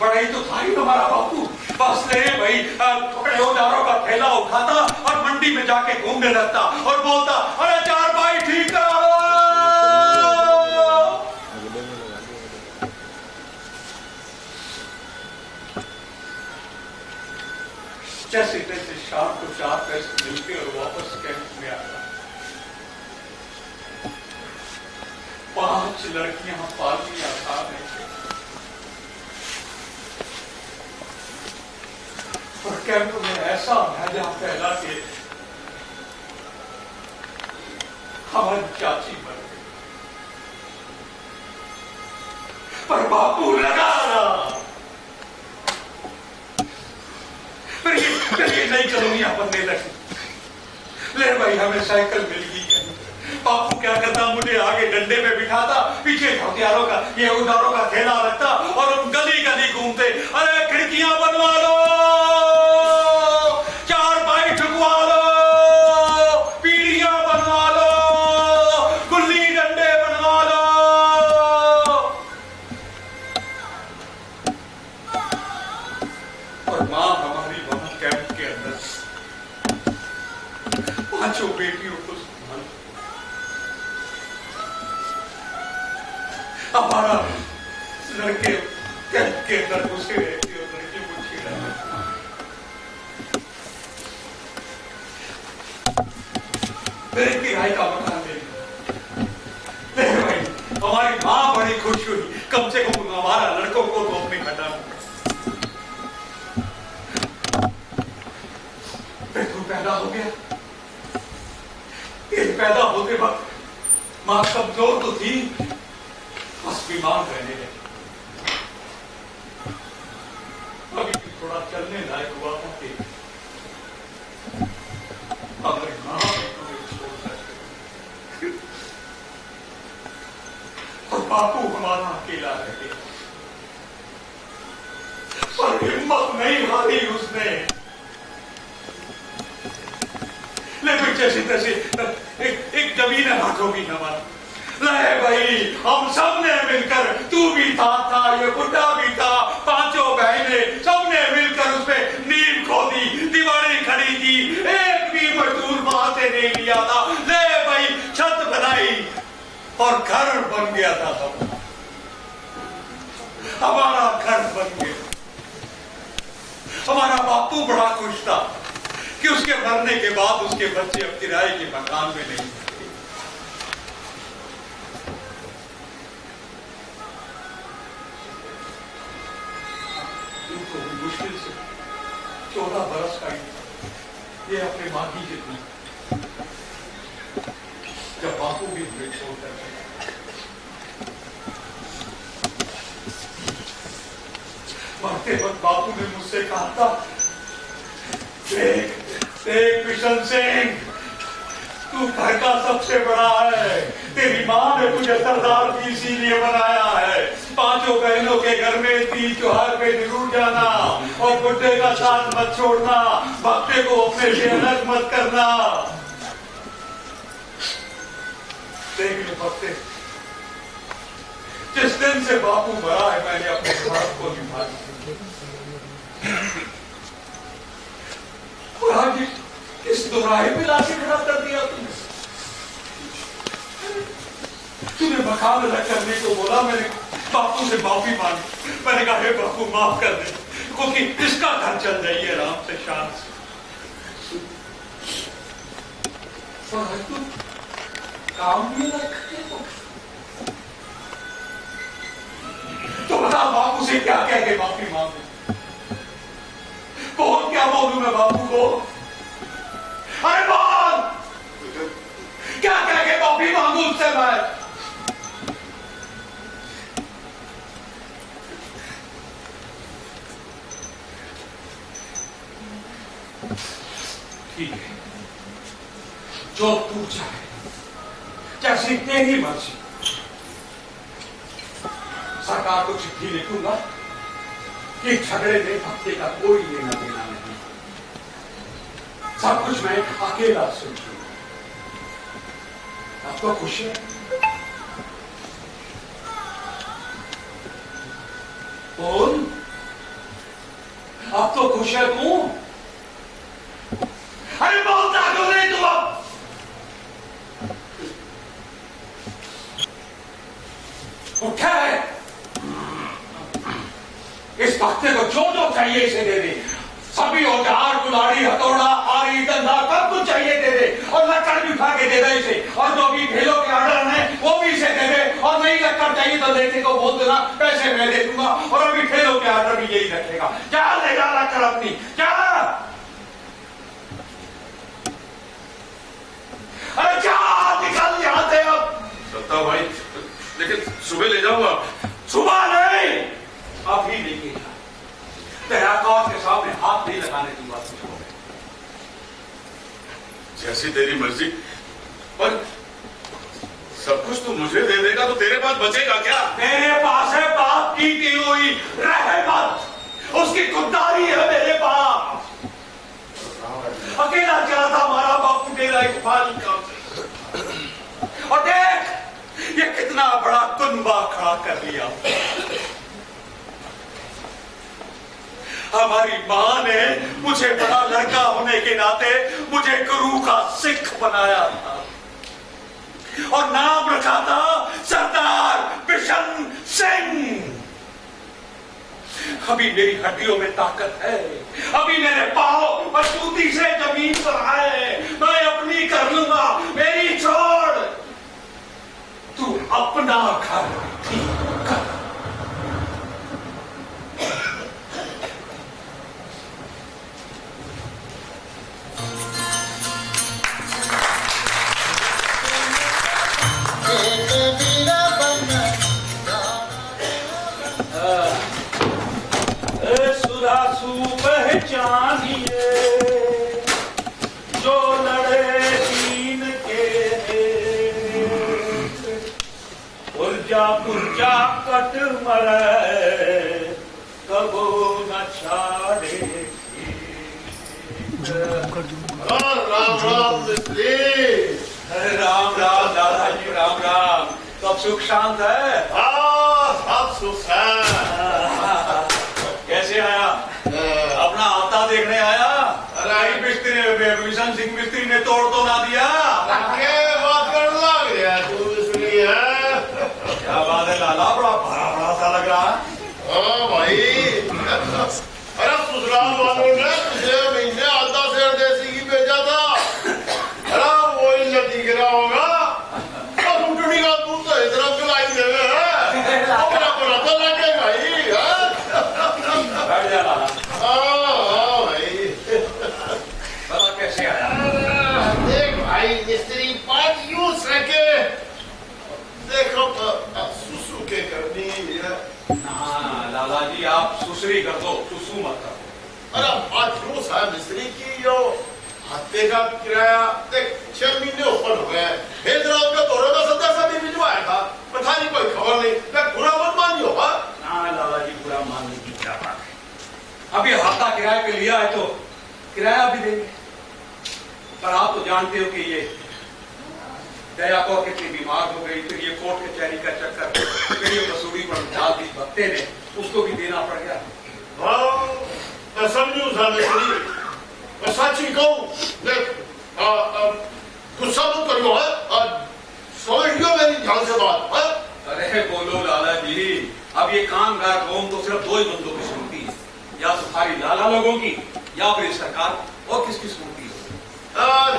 पढ़ाई तो था ही हमारा बापू, बस ले भाई कपड़े औजारों का थैला उठाता और मंडी में जाके घूमने लगता और बोलता, अरे 4 भाई ठीक करा लो। जैसे तैसे शाम को 4 पैसे मिलते और वापस कैंप में आता। 5 लड़कियां पालनी आसान है और कैंप में ऐसा भैजा फैला के हमारी चाची मर गई, पर बापू लगा रहा। फिर ये नई कॉलोनियां बनने लगी। ले भाई हमें साइकिल मिल गई है। बापू क्या करता, मुझे आगे डंडे पे बिठाता, पीछे हथियारों का ये औजारों का थैला रखता और हम गली गली घूमते, अरे खिड़कियां बनवा लो, 4 भाई ठुकवा लो, पीढ़ियां बनवा लो, गुल्ली डंडे बनवा लो। और माँ हमारी वहां कैंप के अंदर 5 बेटियों को संभाल। हमारा लड़के कैंप के अंदर घुसे रहते और लड़के को छेड़ा। मेरे किराए का मकान ले भाई, हमारी माँ बड़ी खुश हुई, कम से कम हमारा लड़कों को तो अपने मैदान। तू पैदा हो गया। ये पैदा होते वक्त मां कमजोर तो थी, बस बीमार रहने लगी। अभी थोड़ा चलने लायक हुआ था कि हमारी मां छोड़ सकते और बापू हमारा अकेला रह गया। पर हिम्मत नहीं हारी उसने, लेकिन जैसे तैसे एक जमीन हाथों की हमारा ले भाई, हम सब ने मिलकर, तू भी था ये बुढ़ा भी था, 5 बहनें, सबने मिलकर उस पे नींव खोदी, दीवारें खड़ी की, एक भी मजदूर वहां से नहीं लिया था। ले भाई छत बनाई और घर बन गया था। सब हमारा घर बन गया। हमारा बापू बड़ा खुश था कि उसके मरने के बाद उसके बच्चे अब किराए के मकान में नहीं थे। उनको मुश्किल से 14 बरस का ही था। ये अपने माँ की जितनी जब बापू भी हुए छोड़कर मरते वक्त बापू ने मुझसे कहा था, देख बिशन सिंह, तू घर का सबसे बड़ा है, तेरी माँ ने तुझे सरदार भी इसीलिए बनाया है। 5 बहनों के घर में तीज त्योहार पे जरूर जाना और बुढ़े का साथ मत छोड़ना, भक्ते को अपने से अलग मत करना। देख ले भक्ते, जिस दिन से बापू मरा है मैंने अपने हाथ को निभा दिया। इस दोराहे पे लाके खड़ा कर दिया तुमने। तूने मकान अलग करने को बोला, मैंने बापू से माफी मांगी। मैंने कहा हे बापू माफ कर दे, क्योंकि इसका घर चल जाइए आराम से शांत से। तू काम भी रखे तो बता बापू से क्या कह के माफी मांगू? बोल, क्या बोलूं मैं बापू को? अरे बोल, क्या कह के माफी मांगू उससे मैं? ठीक है, जो तू चाहे, जैसी तेरी मर्जी। सरकार को चिट्ठी लिखूंगा कि झगड़े में हफ्ते का कोई लेना देना नहीं, सब कुछ मैं अकेला सुलझूंगा। आपको खुशी है? बोल, अब तो खुश है तू? अरे बोलता क्यों नहीं तू अब? उठा है, इस भक्ते को जो जो चाहिए इसे दे दे। सभी औजार, कुल्हाड़ी, हथौड़ा, आरी, डंडा, सब कुछ चाहिए दे दे, और लक्कड़ भी उठा के दे दे इसे, और जो भी भेलों के ऑर्डर है वो भी इसे दे दे, और नहीं लक्कड़ चाहिए तो लेके को बोल देना, पैसे मैं दे दूंगा, और अभी भेलों के ऑर्डर भी यही रखेगा। क्या लेगा लक्कड़ अपनी? क्या? अरे क्या निकल यहाँ से अब? सत्ता भाई, लेकिन सुबह ले जाऊंगा। सुबह नहीं, अभी लेके जा। तेरा कौन के सामने हाथ नहीं लगाने दूंगा तुझको। जैसी तेरी मर्जी, पर सब कुछ तू मुझे दे देगा तो तेरे पास बचेगा क्या? मेरे पास है बाप की दी हुई रहमत, उसकी खुददारी है मेरे पास। अकेला चला था हमारा बापू तेरा एक फल का, और देख ये कितना बड़ा कुनबा खड़ा कर लिया। हमारी मां ने मुझे बड़ा लड़का होने के नाते मुझे गुरु का सिख बनाया था, और नाम रखा था सरदार बिशन सिंह। अभी मेरी हड्डियों में ताकत है, अभी मेरे पांव मजबूती से जमीन पर आए, मैं अपनी कर लूंगा, मेरी छोड़। तू अपना घर ठीक कर। सुधासु पहचानिए जो लड़े दीन के, पुरजा पुरजा कट मरे कबो न छाड़े। राम राम मिस्त्री। राम राम दादाजी, राम राम। सब सुख शांत है? सब सुख है। कैसे आया? अपना आता देखने आया? अरे बिशन सिंह मिस्त्री ने तोड़ तो ना दिया? बात करने लग गया तू, इसलिए क्या बात है लाला, बड़ा भरा भरा सा लग रहा है। हाँ भाई, अरे ससुराल वालों ने पिछले महीने आधा शेर देसी की भेजा था। अरे वही लती गिरा होगा, और उठनी का दूध तो इस तरफ चलाई देवे है, और अपना तो लगे भाई। बैठ जा लाला। हाँ भाई, बता कैसे आया? देख भाई मिस्त्री, बात यूं सके देखो सुसु के करनी है। हाँ लाला जी, आप सुसरी कर दो, सुसु मत करो। अरे बात यूं है मिस्त्री की, जो हफ्ते का किराया देख 6 महीने ऊपर हो गए। हैदराबाद का दौरे का सदस्य भी भिजवाया था, पता नहीं कोई खबर नहीं। मैं बुरा मत मानियो। हाँ लाला जी, बुरा मानने की क्या बात है? अभी हफ्ता किराए पे लिया है तो किराया भी देंगे, पर आप तो जानते हो कि ये दया कौर कितनी बीमार हो गई, फिर ये कोर्ट कचहरी का चक्कर, फिर ये मसूरी पर डाल दी भत्ते ने, उसको भी देना पड़ गया। हाँ, मैं समझू था मिस्त्री, मैं सच ही कहूँ। देख गुस्सा मत करियो है, समझियो मेरी ध्यान से बात। अरे बोलो लाला जी, अब ये कामगार कौम तो सिर्फ दो ही बंदों की सुनती है, या तुम्हारी लाला लोगों की, या फिर सरकार, और किसकी सुनती है?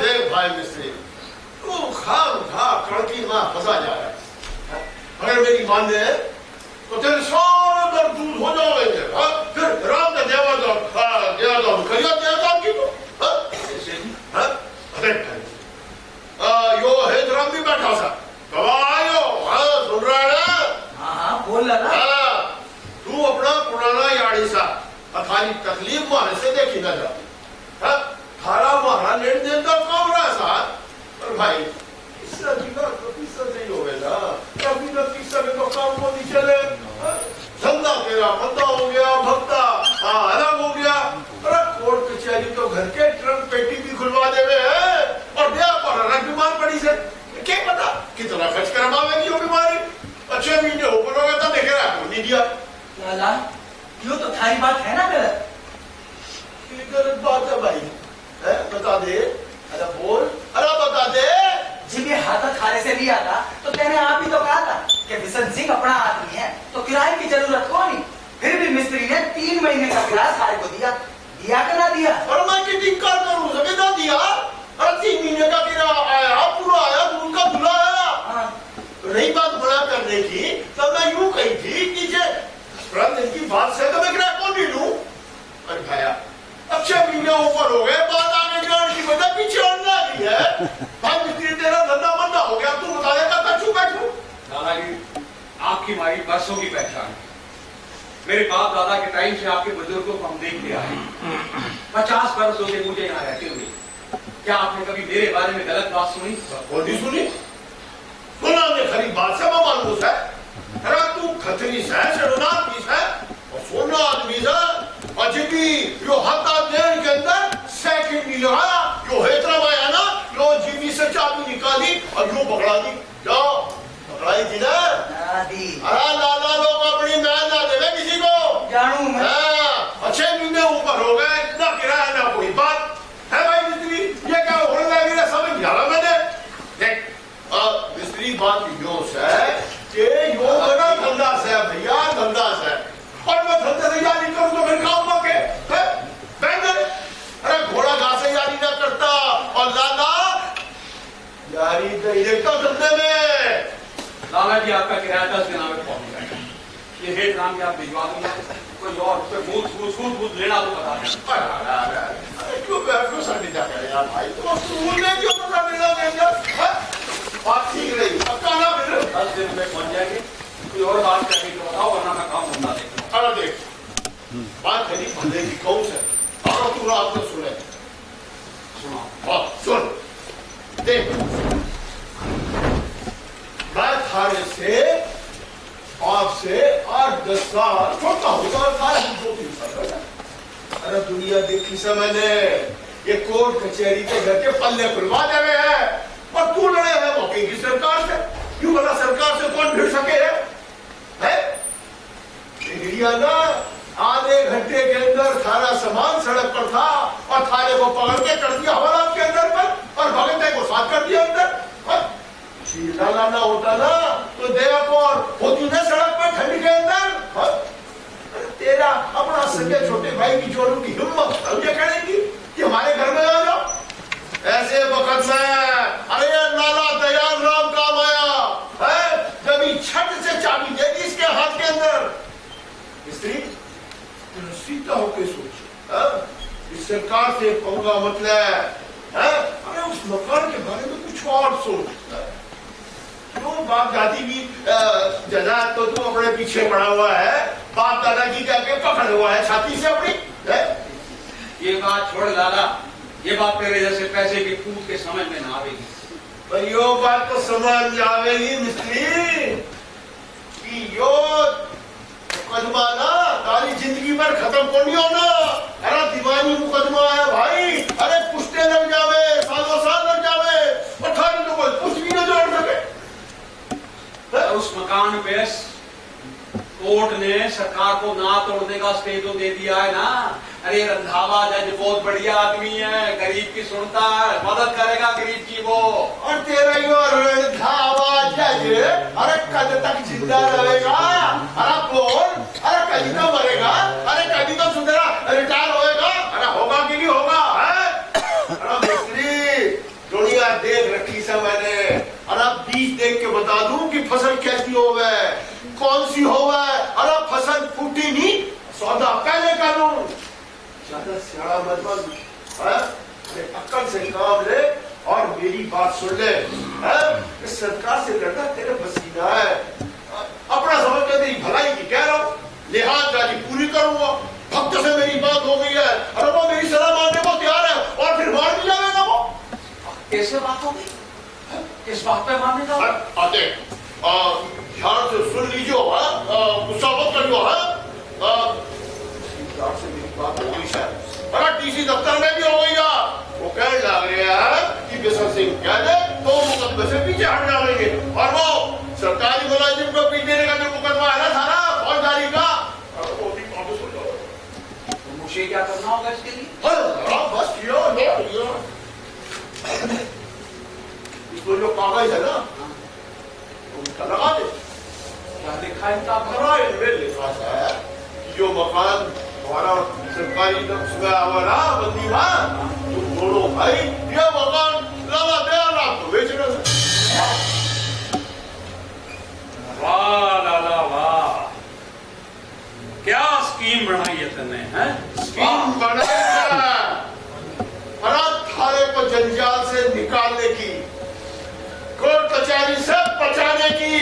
देख भाई मिस्त्री, तू खा कड़की माँ फंसा जा रहा है। अगर मेरी मान दे तो तेरे सारे दर्द दूर हो जाएंगे। फिर राम का देवा करिया देवता की तो यो हेदराम भी बैठा सा, कब आयो? सुन रहा है? हाँ बोल रहा। तू अपना पुराना याड़ी सा अथारी तकलीफ मारे से देखी ना जा। थारा मारा लेन देन का काम रहा साहब। और भाई किस्सा दिखा तो किस्सा नहीं होगा कभी ना किस्सा में तो काम को नहीं चले। धंधा तेरा बंदा हो गया, भक्ता अलग हो गया। अरे कोर्ट कचहरी तो घर के ट्रंक पेटी भी खुलवा देवे है और ब्याह पर रख बीमार पड़ी से क्या पता कितना खर्च करवावेगी वो बीमारी। अच्छे महीने ऊपर हो गया था देखे रहा नहीं दिया। लाला यो तो थारी बात है ना गलत? ये गलत बात है भाई है? बता दे। अरे बोल, अरे बता दे। जब ये हाथा थारे से लिया था तो तेने आप ही तो कहा था कि बिशन सिंह अपना आदमी है तो किराए की जरूरत को नहीं। फिर भी मिस्त्री ने 3 महीने का किराया थारे को दिया कि ना दिया? और मैं कितनी कार करूं सके ना दिया। अरे 3 महीने का किराया आया, पूरा आया, दूध का धुला आया। रही बात गुना करने की तब मैं यूं कही थी कि दिन की बात से तो मैं किराया कौन नहीं लूं। अरे भाया अब 6 महीने ऊपर हो गए, बात आगे जाने की वजह पीछे अड़ना भी है। भाई मिस्त्री तेरा धंधा मंदा हो गया, तू बताएगा कचू बैठू। दादाजी आपकी मारी बरसों की पहचान है। मेरे बाप दादा के टाइम से आपके बुजुर्गों को हम देखते आए 50 वर्ष हो गए मुझे यहाँ रहते हुए। क्या आपने कभी मेरे बारे में गलत बात सुनी? कौन सी सुनी? सुना ने खरी बात से मैं मालूम है। अरे तू खतरी से शर्मनाक भी है और सोना आदमी से अजबी यो हाथा देर के अंदर सेकंड नहीं लगाया। यो हेतरा माया ना यो जीवी से चाबी निकाली और यो पकड़ा दी। जाओ पकड़ाई थी ना दी। अरे लाला लोग अपनी मैन ना देवे किसी को जानू मैं। अच्छे महीने ऊपर हो गए, ना किराया ना कोई बात है। भाई मिस्त्री ये क्या होने लगी समझ नहीं आ रहा मैंने। देख मिस्त्री बात यो है कि यो बड़ा धंधा से भैया, धंधा से। और मैं धंधे से यारी करूं तो फिर काम बाके बैंगन। अरे घोड़ा घास से यारी ना करता और लाला यारी नहीं देखता धंधे में। लाला जी आपका किराया 10 दिन में पहुंच जाएगा। ये हेड नाम के आप भिजवा दूंगा। कोई और उस पर सूद लेना तो बता दें। क्यों सर्दी जा कर यार भाई तुम स्कूल में क्यों पता लेना देंगे? बात ठीक रही पक्का ना फिर 10 दिन में पहुंच जाएंगे। कोई और बात करनी तो बताओ वरना मैं काम बंदा देखूंगा। अरे देख बात करी भले की कौन से अगर तू रात में सुने सुना सुन देख मैं थारे से आपसे 8-10 साल छोटा होगा था 2-3 साल। अरे दुनिया देखी से मैंने ये कोर्ट कचहरी के घर के पल्ले खुलवा देवे है और तू लड़े है मौके की सरकार से। क्यों बता सरकार से कौन भिड़ सके है? ना आधे घंटे के अंदर थारा सामान सड़क पर था और थारे को पकड़ के कर दिया हवालात के अंदर पर और भगत को साथ कर दिया अंदर। लाना होता ना तो देवक और होती ना सड़क पर ठंड के अंदर। तेरा अपना सगे छोटे भाई की जोड़ों की हिम्मत अब ये करेगी कि हमारे घर में आ जाओ ऐसे वक्त में। अरे लाला दयाल राम काम आया है जब छठ से चाबी दे दी इसके हाथ के अंदर। स्त्री सीता होके सोच इस सरकार से कहूंगा मतलब अरे उस मकान के बारे में कुछ और सोच। क्यों बाप दादी की जजा तो तू अपने पीछे पड़ा हुआ है, बाप दादा की क्या पकड़ हुआ है छाती से अपनी है? ये बात छोड़ लाला, ये बात तेरे जैसे पैसे की कूद के समझ में ना आवेगी। पर यो बात तो समझ आवेगी मिस्त्री कि यो मुकदमा ना तारी जिंदगी भर खत्म को नहीं होना। अरे दीवानी मुकदमा है भाई। अरे पुश्ते लग जावे, सालों साल लग जावे और थारी तो कोई कुछ भी नहीं जोड़ सके। उस मकान पे कोर्ट ने सरकार को ना तोड़ने का स्टे तो दे दिया है ना। अरे रंधावा जज बहुत बढ़िया आदमी है, गरीब की सुनता है, मदद करेगा गरीब की वो। और तेरा यो रंधावा जज अरे कद तक जिंदा रहेगा? अरे बोल, अरे कभी तो मरेगा, अरे कभी तो सुधरा रिटायर होएगा। अरे होगा कि नहीं होगा? अरे मिस्त्री दुनिया देख रखी से मैंने। अरे बीज देख के बता दूं कि फसल कैसी होवे, कौन सी होवे। अरे फसल फूटी नहीं सौदा पहले कर लूं। ज्यादा सियाड़ा मत बन, अक्कल से काम ले और मेरी बात सुन ले। इस सरकार से लड़ना तेरे पसीना है। अपना समझ के तेरी भलाई की कह रहा हूं, लिहाज जारी पूरी करूंगा। भक्त से मेरी बात हो गई है और वो मेरी सलाह मानने को तैयार है और फिर कैसे बात हो गई? किस बात पे मारने का? आते ध्यान से सुन लीजिए, गुस्सा मत करियो। से मेरी बात हो गई है, बड़ा टीसी दफ्तर में भी हो गई है। वो कहने लग रहे हैं कि बेसर सिंह कह दे तो मुकदमे से पीछे हट जाएंगे, और वो सरकारी मुलाजिम को पीट देने का जो मुकदमा है ना सारा फौजदारी का, वो भी वापस हो जाओ। तो मुझे क्या करना होगा इसके लिए? बस इसको जो कागज है ना उनका लगा दे। क्या लिखा है इनका? लिखा है कि जो मकान हमारा सरकारी नक्श में हुआ ना बंदी तुम दोनों भाई ये मकान लगा दे और आपको बेचना। वाह लाला वाह, क्या स्कीम बनाई है तुमने? स्कीम बनाया हर थारे को जंजाल से निकालने की, कोर्ट कचहरी से बचाने की,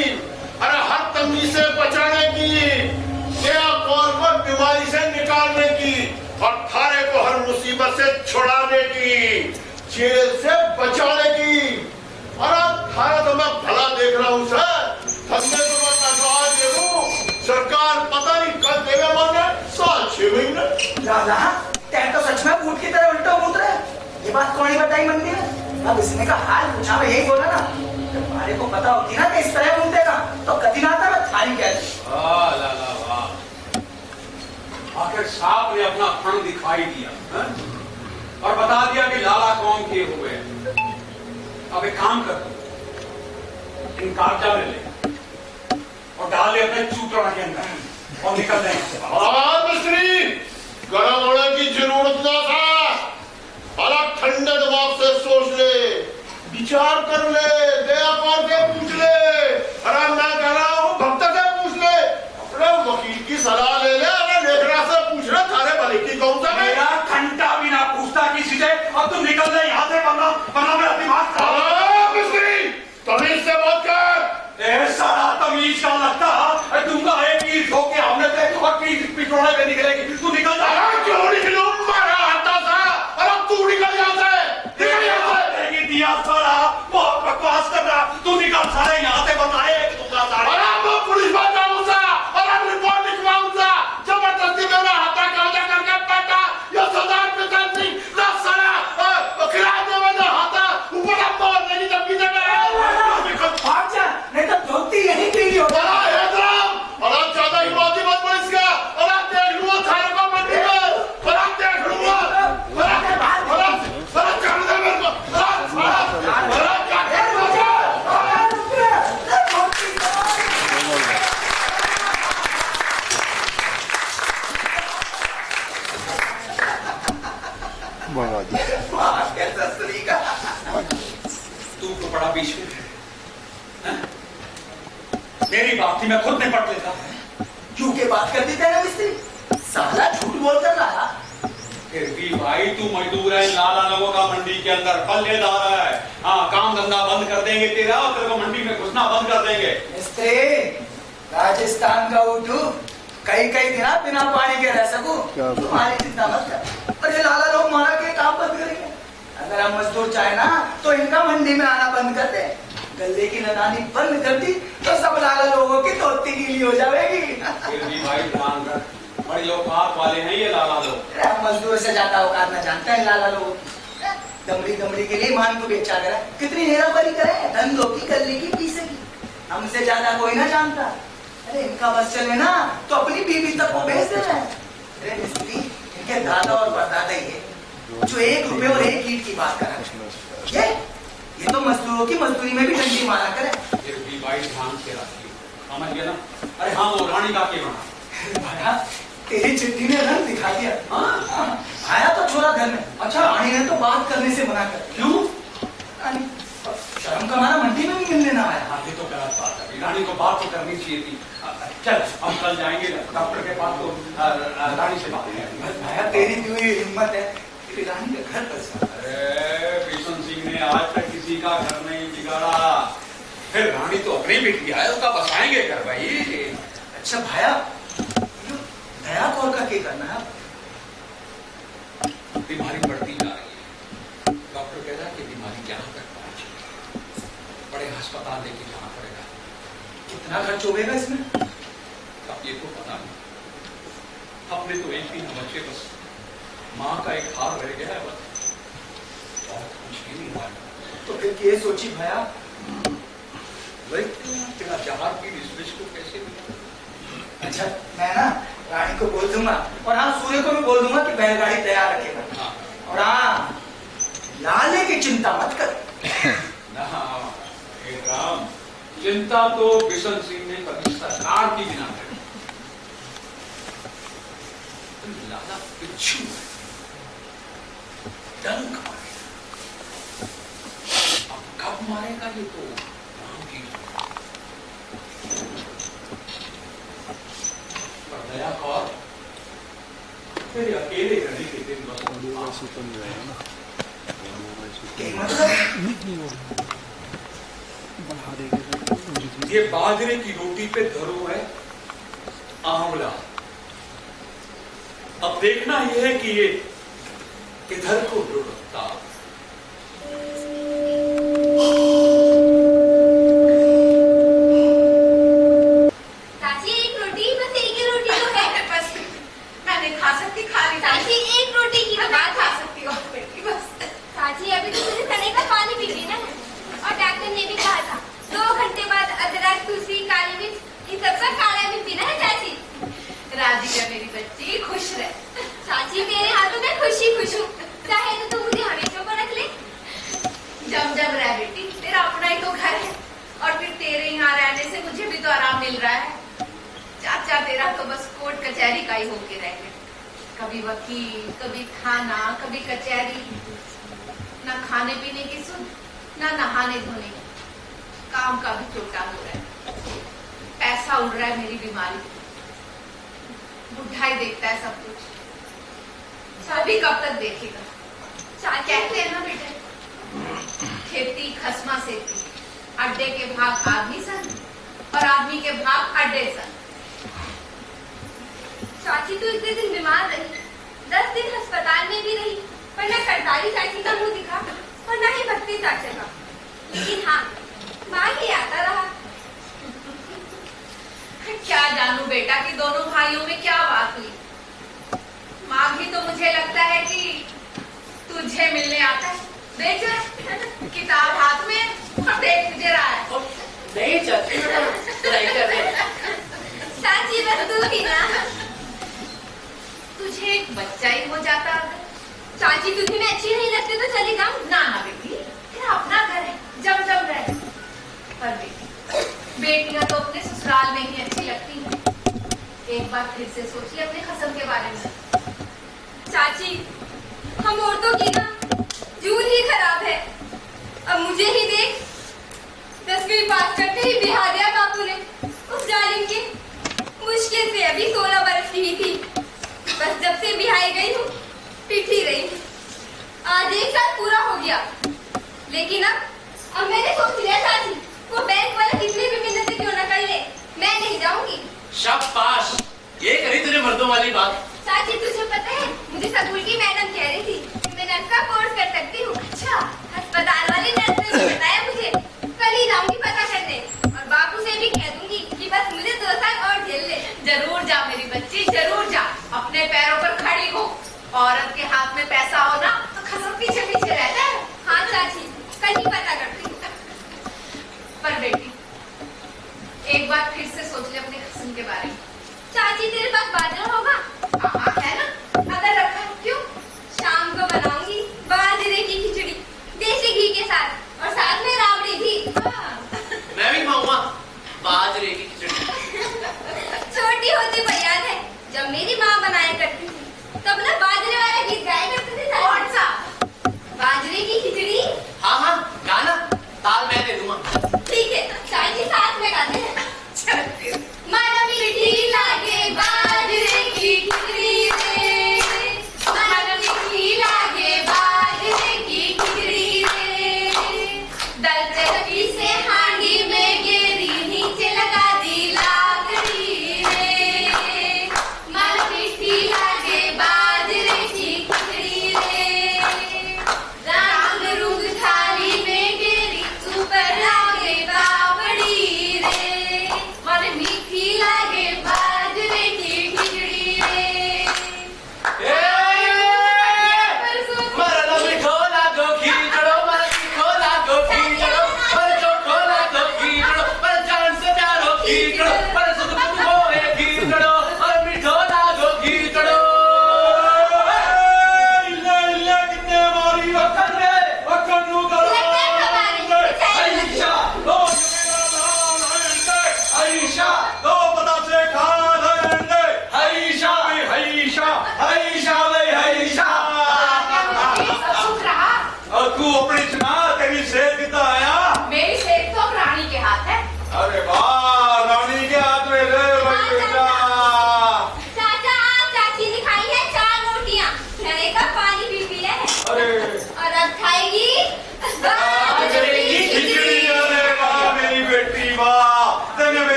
अरे हर तंगी से बचाने की, कौन को बीमारी से निकालने की, और थारे को हर मुसीबत से छुड़ाने की, जेल से बचाने की। अरे थारा तो मैं भला देख रहा हूँ सर, धंधे तो मैं तनख्वाह दे दूं, सरकार पता नहीं कब देगा मांगे 6 महीने। लाला तैं तो सच में ऊँट की तरह उल्टा मूत रहे। ये बात कौन ही बताई मंदिर में? अब इसने का हाल पूछा, मैं यही बोला ना, तुम्हारे को पता होती ना कि इस तरह मूतेगा तो कभी ना आता मैं थारी कह दी। लाला वाह, आखिर साहब ने अपना फन दिखाई दिया है? और बता दिया कि लाला कौन किए हुए हैं। अब एक काम कर, इन कागजा में ले और डाल दे अपने चूतड़ा के अंदर और निकल जाए। मिस्त्री गरम होने की जरूरत ना था, अलग ठंडे दिमाग से सोच ले, विचार कर ले, दया कौर से पूछ ले, अरे मैं कह रहा हूँ भक्त से पूछ ले, अपने वकील की सलाह ले ले, अरे लेखरा से पूछ ले, थारे भले की कौन सा मेरा घंटा भी ना पूछता किसी से, अब तुम निकल जाए यहाँ से, वरना मेरा दिमाग खराब। मिस्त्री तमीज से बात कर। सारा तमीज का लगता तुमका एक पीठ होके हमने से और पिटोड़े पे निकलेगी, तू निकल जा। क्यों निकलूं? मारा हाथा था, अरे तू निकल जाता है, निकल जाता है। दिया सारा बहुत बकवास कर रहा, तू निकल सारे यहाँ से, बताए तुमका सारे। अरे मैं पुलिस बात जाऊंगा, अरे रिपोर्ट लिखवाऊंगा, जबरदस्ती मेरा हाथा कब्जा करके बैठा, ये सरदार प्रताप सिंह दस सारा खिलाफ दे मैंने हाथा ऊपर अब मार मेरी धमकी दे रहा है। निकल भाग जा, नहीं तो धोती यहीं पीली हो। अरे हैदराम, अरे ज्यादा हिम्मती मत बन इसका, अरे देख लूंगा थारे को मंडी में, अरे देख लूंगा, अरे कर दे मेरे को, अरे क्या कर मुझे? कैसा तरीका? तू तो बड़ा बीच में है? मेरी बात थी मैं खुद निपट लेता। क्यों के बात करती थे ना मिस्त्री? साला झूठ बोल कर रहा। फिर भी भाई तू मजदूर है, लाला लोगों का मंडी के अंदर पल्लेदार है। हाँ, काम धंधा बंद कर देंगे तेरा, और तेरे को मंडी में घुसना बंद कर देंगे। मिस्त्री राजस्थान का उठू कई दिन बिना पानी के रह सकूं, तुम्हारी चिंता मत कर। और ये लाला लोग मारा के काम बंद करेंगे। अगर हम मजदूर चाहे ना तो इनका मंडी में आना बंद कर दे, गले की लगानी बंद कर दी तो सब लाला लोगों की धोती गीली हो जाएगी। फिर भी भाई ध्यान रख, बड़े औकात वाले हैं ये लाला लोग। हम मजदूर से ज्यादा औकात ना जानते हैं लाला लोग। दमड़ी के लिए मान को बेचा करा, कितनी हेराफेरी करे, धंधों की, गले की, पीसे की, हमसे ज्यादा कोई ना जानता। अरे इनका बस चले ना तो अपनी बीवी तक को भेज दे रहे हैं। अरे मिस्त्री इनके दादा और परदादा ही है जो 1 रुपए और 1 ईंट की बात करा। ये तो मजदूरों की मजदूरी में भी डंडी मारा करे। फिर भी भाई ध्यान से रखिए, समझ गए ना? अरे हाँ, वो रानी का के बना भाया तेरी चिट्ठी ने रंग दिखा दिया। आया तो छोरा घर में, अच्छा रानी ने तो बात करने से मना कर। क्यों? रानी शर्म का मारा मंडी में भी मिलने ना आया। हाँ, ये तो गलत बात है, रानी को बात तो करनी चाहिए थी। चल हम कल जाएंगे डॉक्टर के पास, तो रानी से बात करेंगे। भाया तेरी दी हुई हिम्मत है तेरी रानी के घर पर। अरे बिशन सिंह ने आज तक किसी का घर नहीं बिगाड़ा, फिर रानी तो अपनी बेटी है, उसका बसाएंगे घर भाई। अच्छा भाया दया कौर का क्या करना है? बीमारी बढ़ती जा रही है, डॉक्टर कह रहा है कि बीमारी यहाँ तक अस्पताल लेके जाना पड़ेगा। कितना खर्च हो गएगा इसमें? अब ये तो पता नहीं, अपने तो एक ही न बच्चे, बस माँ का एक हार रह गया है बस, और कुछ ही नहीं हुआ। तो फिर ये सोची भैया, वही तेरा जहाज की रिश्वेश को कैसे मिला? अच्छा मैं ना रानी को बोल दूंगा, और हाँ सूर्य को भी बोल दूंगा कि बैलगाड़ी तैयार रखेगा। हाँ। और हाँ लाले की चिंता मत कर। ना हे राम, चिंता तो बिशन सिंह ने कभी सरकार की भी ना करी। लाला पिच्छू है, डंक मारेगा। अब कब मारेगा ये तो राम की। पर दया कौर, तेरे अकेले रहने के दिन बस ये बाजरे की रोटी पे धरो है आंवला। अब देखना यह है कि ये किधर को लुढ़कता। चाची एक रोटी, बस एक ही रोटी तो है। बस मैंने खा सकती, खा ली। चाची एक रोटी की बात खा सकती हो बेटी बस। चाची अभी तो मुझे चने का पानी पी रही ना, और डॉक्टर ने भी कहा था 2 घंटे बाद अदरक, तुलसी, काली मिर्च इन सबका काढ़ा भी पीना है चाची। राजी है मेरी बच्ची, खुश रहे। चाची तेरे हाथों में खुशी खुश हूँ, चाहे तो तू मुझे हमेशा को रख ले। जम जम रह बेटी, तेरा अपना ही तो घर है, और फिर तेरे यहाँ रहने से मुझे भी तो आराम मिल रहा है। चाचा तेरा तो बस कोर्ट कचहरी का ही होके रह गया, कभी वकील, कभी थाना, कभी कचहरी, ना खाने पीने की सुध, ना नहाने धोने की, काम का भी चोटा हो रहा है, पैसा उड़ रहा है मेरी बीमारी, बुढ़ा ही देखता है सब कुछ, अभी कब तक देखेगा। कहते हैं ना बेटे, खेती खसमा सेती, अड्डे के भाग आदमी सन और आदमी के भाग अड्डे सन। चाची तो इतने दिन बीमार रही, 10 दिन अस्पताल में भी रही, पर न करतारी चाची का मुंह दिखा और न ही भक्ति चाचा का, लेकिन हाँ माँ ही आता रहा। क्या जानू बेटा कि दोनों भाइयों में क्या बात हुई। माँ भी तो मुझे लगता है कि तुझे मिलने आता है। देख किताब हाथ में और देख तुझे रहा है। नहीं चाची, नहीं कर रहे। चाची बस तू ही ना, तुझे एक बच्चा ही हो जाता अगर। चाची तुझे मैं अच्छी नहीं लगती तो चली जाऊं। ना ना बेटी, तेरा अपना घर है, जम जम रहे। पर बेटी, बेटियां तो अपने ससुराल में ही अच्छी लगती हैं। एक बार फिर से सोचिए अपने खसम के बारे में। चाची हम औरतों की ना जून ही खराब है। अब मुझे ही देख, 10वीं पास करते ही बिहा दिया बापू ने उस जालिम के। मुश्किल से अभी 16 बरस की ही थी, बस जब से बिहाई गई हूँ पिटी रही। आज 1 साल पूरा हो गया, लेकिन अब मैंने सोच लिया चाची, वो बैंक वाला कितनी भी मिन्नत से क्यों न कर ले, मैं नहीं जाऊंगी। शाबाश, ये करी तूने मर्दों वाली बात। चाची तुझे पता है, मुझे स्कूल की मैडम कह रही थी कि मैं नर्स का कोर्स कर सकती हूँ। अच्छा, अस्पताल वाली नर्स ने भी बताया मुझे। कल ही जाऊंगी पता करने, और बापू से भी कह दूंगी कि बस मुझे 2 साल और झेल ले। जरूर जा मेरी बच्ची, जरूर जा, अपने पैरों पर खड़ी हो। औरत के हाथ में पैसा हो ना तो खसम पीछे पीछे रहता है। हाँ चाची, कल ही पता करती हूँ। पर बेटी, एक बार फिर से सोच ले अपने खसम के बारे में। चाची तेरे पास बाजरा होगा? हाँ है ना, अगर रखा क्यों, शाम को बनाऊंगी बाजरे की खिचड़ी देसी घी के साथ, और साथ में राबड़ी भी। मैं भी खाऊंगा बाजरे की खिचड़ी। छोटी होती पर याद है जब मेरी माँ बनाया करती थी, तब ना बाजरे वाला गीत गाया करते थे। कौन सा? बाजरे की खिचड़ी। हाँ हाँ गाना, ताल मैं दे दूंगा। ठीक है, चाची साथ में गाते हैं। मन मीठी लागे बाजरे की खिचड़ी,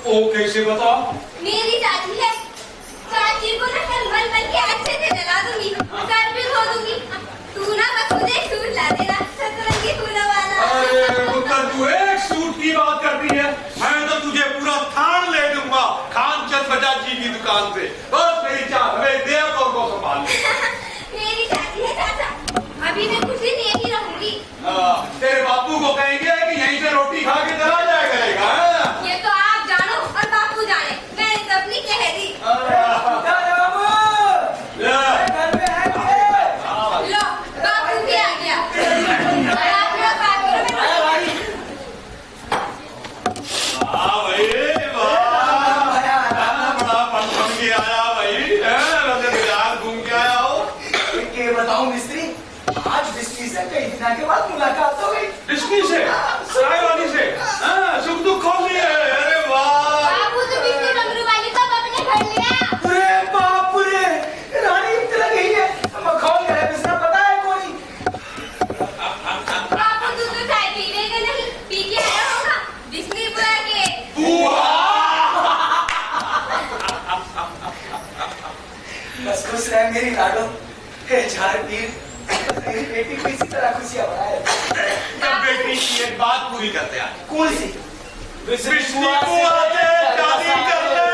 ओ कैसे बताओ? मेरी चाची है, चाची को ना कलमल बन के अच्छे से जला दूंगी, सर भी धो दूंगी। तू ना बस मुझे एक सूट ला देना, सतरंगी फूलों वाला। अरे उत्तर, तू एक सूट की बात करती है, मैं तो तुझे पूरा थान ले दूंगा खान चंद बजाज जी की दुकान से। बस मेरी चाह हमें देव और को संभाल ले। मेरी चाची है चाचा, अभी मैं कुछ दिन यहीं रहूंगी। तेरे बापू को कहेंगे कि यहीं से रोटी खा के चला जाया करेगा। ये तो आप जानो और बापू जाने, मैंने तो अपनी कह दी। लो बापू भी आ गया। और आप लोग बात करो, मैं हाँ भाई, वाह, बड़ा फन के आया भाई, रजत घूम के आया हो। ये बताओ मिस्त्री, आज बिस्की से कई दिनों के बाद मुलाकात हो गई। बिस्की से, सराय वाली से, सुख दुख खोल लिए। अरे वाह, बापू तो बिस्की डमरू वाली को अपने घर ले आया। अरे बाप रे, रानी इतना गई है, मखौल करे बिस्ना पता है कोई। बापू तू तो चाय पीवेगा नहीं, पी के आया होगा बिस्की बुआ के। बस खुश रहे मेरी लाडो, हे झारपीर, मेरी बेटी को इसी तरह खुशियां बढ़ाए। तब बेटी की एक बात पूरी करते हैं। कौन सी? बिस्की बुआ से शादी कर ले।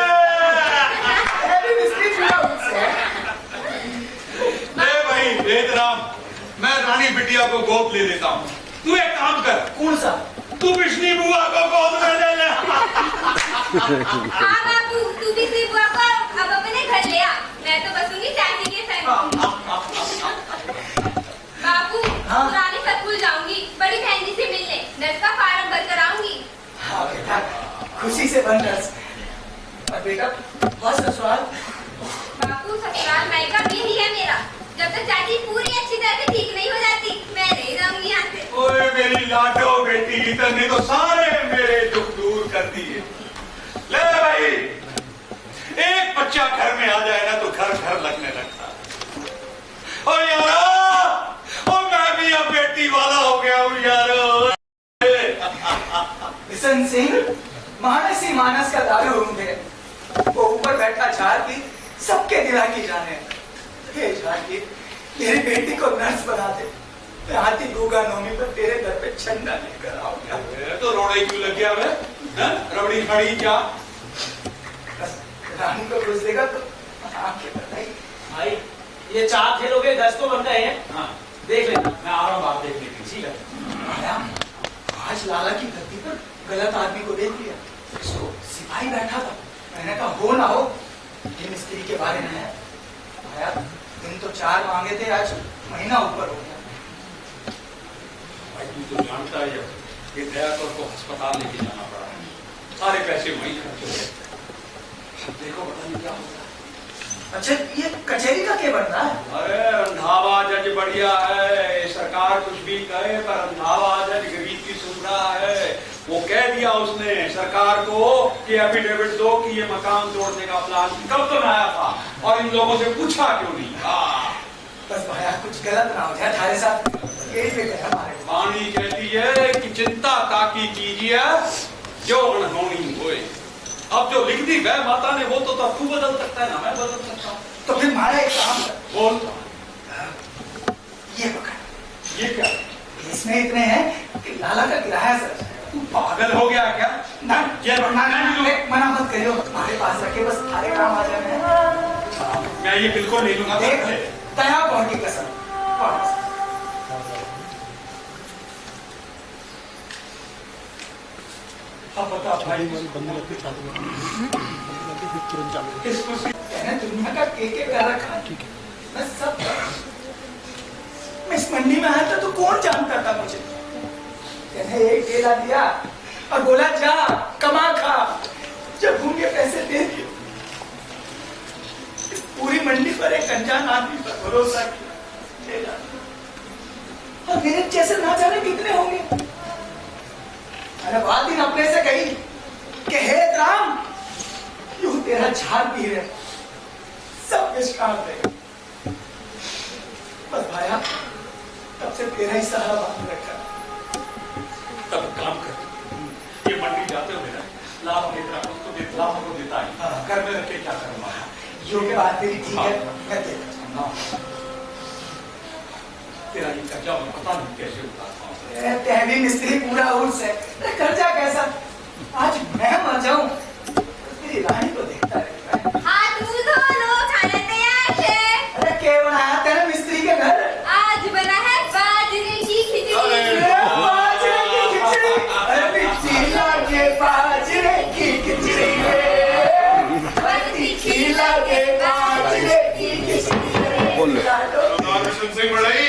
अरे बिस्की बुआ उनसे। ले भाई वेदराम, मैं रानी बिटिया को गोद ले लेता हूँ। तू एक काम कर। कौन सा? तू बिस्की बुआ को गोद में ले ले। हाँ बापू, तू बिस्की बुआ को अब अपने घर ले आ, मैं तो बसूंगी चाची के संग। बापू, हाँ? पुराने स्कूल जाऊंगी, बड़ी बहन जी से मिलने, 10 का फार्म भर कर आऊंगी। हाँ बेटा, खुशी से बन रस। और बेटा, बस ससुराल। बापू ससुराल मायका भी ही है मेरा, जब तक चाची पूरी अच्छी तरह से ठीक नहीं हो जाती, मैं नहीं जाऊंगी यहाँ से। ओए मेरी लाडो बेटी, इतने तो सारे मेरे दुख दूर कर दिए। ले भाई, एक बच्चा घर में आ जाए ना तो घर घर लगने लगता है। और यारो, और मैं भी अब बेटी वाला हो गया हूँ यारो। बिशन सिंह, मानस ही मानस का दारू होंगे। वो ऊपर बैठा झारपीर, सबके दिला की जाने। हे झारपीर, मेरी बेटी को नर्स बना दे, मैं आती गूगा नौमी पर तेरे घर पे छन्ना लेकर आऊंगा। तो रोड़े क्यों लग गया मैं? रबड़ी खड़ी क्या? बस रानी को घुस देगा तो आंखें बताई। भाई ये 4 खेलोगे 10 तो बन गए हैं। हाँ, देख लेना, मैं आ रहा हूँ बात देखने की। ठीक है। आया, आज लाला की धरती पर गलत आदमी को देख लिया। इसको सिपाही बैठा था, मैंने कहा हो ना हो ये मिस्त्री के बारे में है। आया, दिन तो 4 मांगे थे, आज महीना ऊपर हो गया। भाई तू तो जानता है ये दयाकर को अस्पताल लेके जाना पड़ा, सारे पैसे वहीं खर्च हो गए। देखो पता नहीं क्या होगा। अच्छा, ये कचहरी का क्या बन रहा है? अरे रंधावा जज बढ़िया है, सरकार कुछ भी कहे पर रंधावा जज गरीब की सुन रहा है। वो कह दिया उसने सरकार को कि एफिडेविट दो कि ये मकान तोड़ने का प्लान कब तो आया था, और इन लोगों से पूछा क्यों नहीं। बस भाया कुछ गलत ना हो जाए थारे साथ, यही फिक्र है हमारे। वाणी कहती है कि चिंता ताकि कीजिए जो अनहोनी होए। अब जो लिख दी वह माता ने वो तो तू बदल सकता है ना मैं बदल सकता हूँ। तो फिर मारा एक काम कर, बोल। ये पकड़। ये क्या? इसमें इतने हैं कि लाला का किराया सर। तू पागल हो गया क्या? ना ये मना मत करियो, हमारे पास रखे बस थारे काम आ जाए। मैं ये बिल्कुल नहीं लूंगा। देख तया कौन की कसम। अब बता भाई, मैंने दुनिया का के कर रखा है, मैं सब मैं इस मंडी में आया था तो कौन जानता था मुझे। मैंने एक केला दिया और बोला जा कमा खा, जब होंगे पैसे दे दिए। इस पूरी मंडी पर एक अनजान आदमी पर भरोसा किया, और मेरे जैसे ना जाने कितने होंगे। अरे बात दिन अपने से कही कि हे राम, यूं तेरा झाड़ पी रहे, सब निष्काम है। बस भाया, तब से तेरा ही सहारा बांध रखा। तब काम कर, ये मंडी जाते हुए ना लाभ देता है उसको दे लाभ को देता है घर में रख के क्या करूंगा यो के बात तेरी ठीक है मैं देता हूँ तेरा ये कर्जा मैं पता नहीं कैसे उतारता हूँ तेरी मिस्त्री पूरा उर्स है तेरा खर्चा कैसा आज मैं मर जाऊं तेरी रानी को देखता रहेगा हाथ मुंह धो लो, खाना तैयार है। अरे क्या बनाया तेरे मिस्त्री के घर आज बना है बाजरे की खिचड़ी। बाजरे की खिचड़ी अरे मिर्ची लागे बाजरे की खिचड़ी मिर्ची लागे बाजरे की खिचड़ी बोल ले। सरदार विशन सिंह बढ़ई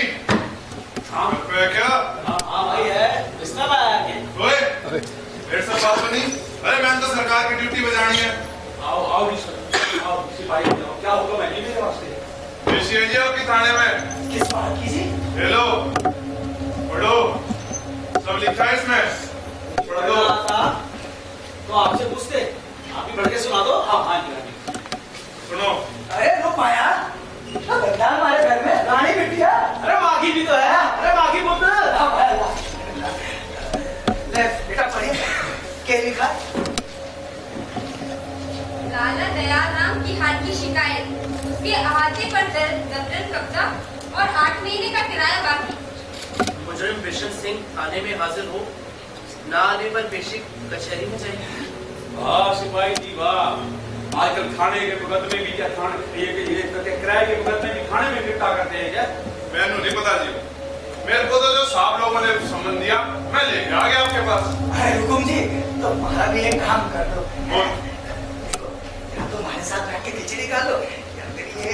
हाँ पे क्या हाँ भाई है किसका पाया है ओए मेरे से बात बनी अरे मैंने तो सरकार की ड्यूटी बजानी है आओ आओ आओ सिपाही जाओ क्या होगा मैं नहीं मेरे वास्ते पेशी है जी आपकी थाने में किस बात की जी हेलो पढ़ो सब लिखा है इसमें पढ़ दो तो आपसे पूछते आप ही पढ़ के सुना दो। हाँ हाँ जी सुनो अरे लो पाया बंदा हमारे घर में रानी बिटिया अरे माघी भी तो है, अरे माघी पुत्र। ले बेटा पढ़िए क्या लिखा लाला दयाराम की हार की शिकायत, उसके अहाते पर दफ्तर कब्जा और 8 महीने का किराया बाकी। मुजरिम विशन सिंह थाने में हाजिर हो, ना आने पर पेशी कचहरी में जाएंगे। वाह सिपाही जी वाह आजकल खाने के मुकदमे भी क्या थाने ये किराए के मुकदमे भी थाने में गिरफ्तार करते हैं क्या मैंने नहीं पता जी मेरे को तो जो साहब लोगों ने सम्मन दिया मैं लेके आ गया आपके पास अरे हुकुम जी तो हमारा भी एक काम कर दो बोल देखो या तो हमारे साथ बैठ के खिचड़ी खा लो या फिर ये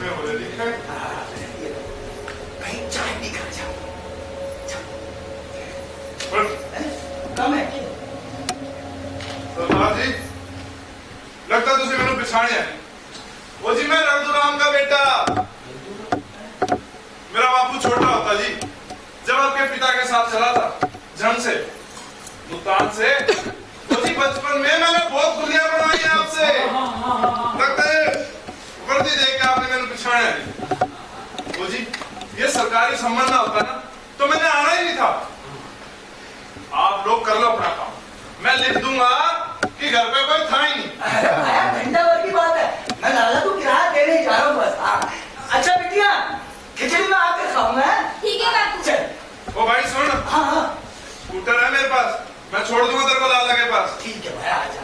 मैं बोले लिखा है ये लो। कहीं चाय भी खा जाओ बोल कम है सरदार जी लगता तुझे मैंने पिछाड़े है वो जी मैं रघुराम का बेटा मेरा बापू छोटा होता जी जब आपके पिता के साथ चला था जंग से मुल्तान से वो जी बचपन में मैंने बहुत खुलियां बनवाई हैं आपसे लगता है वर्दी देख के आपने मैंने पिछाड़े है वो जी ये सरकारी सम्मान ना होता ना तो मैंने आना ही नहीं था आप लोग कर लो अपना काम मैं लिख दूंगा कि घर पे कोई था ही नहीं घंटा भर की बात है मैं लाला को किराया देने ही जा रहा हूँ बस हाँ अच्छा बिटिया खिचड़ी में आकर खाऊंगा ठीक है बापू। चल ओ भाई सुन हाँ हाँ स्कूटर है मेरे पास मैं छोड़ दूंगा तेरे को लाला के पास ठीक है भाई आ जा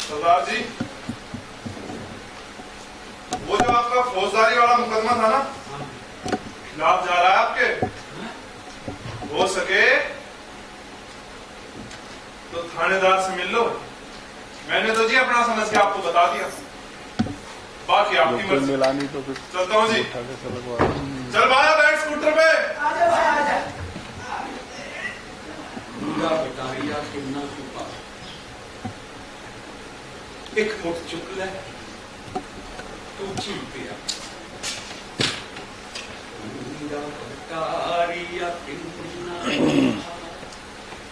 सरदार जी वो जो आपका फौजदारी वाला मुकदमा था ना खिलाफ जा रहा है आपके हो सके तो थानेदार से मिल लो मैंने तो जी अपना समझ के आपको बता दिया बाकी आपकी मर्जी मिलानी तो फिर चलता हूँ जी चल भाया बैठ स्कूटर पे आ जा भाई आ जा पूरा बिटारिया किन्ना चुपा एक मुठ चुक ले तू चीप पिया पूरा बिटारिया किन्ना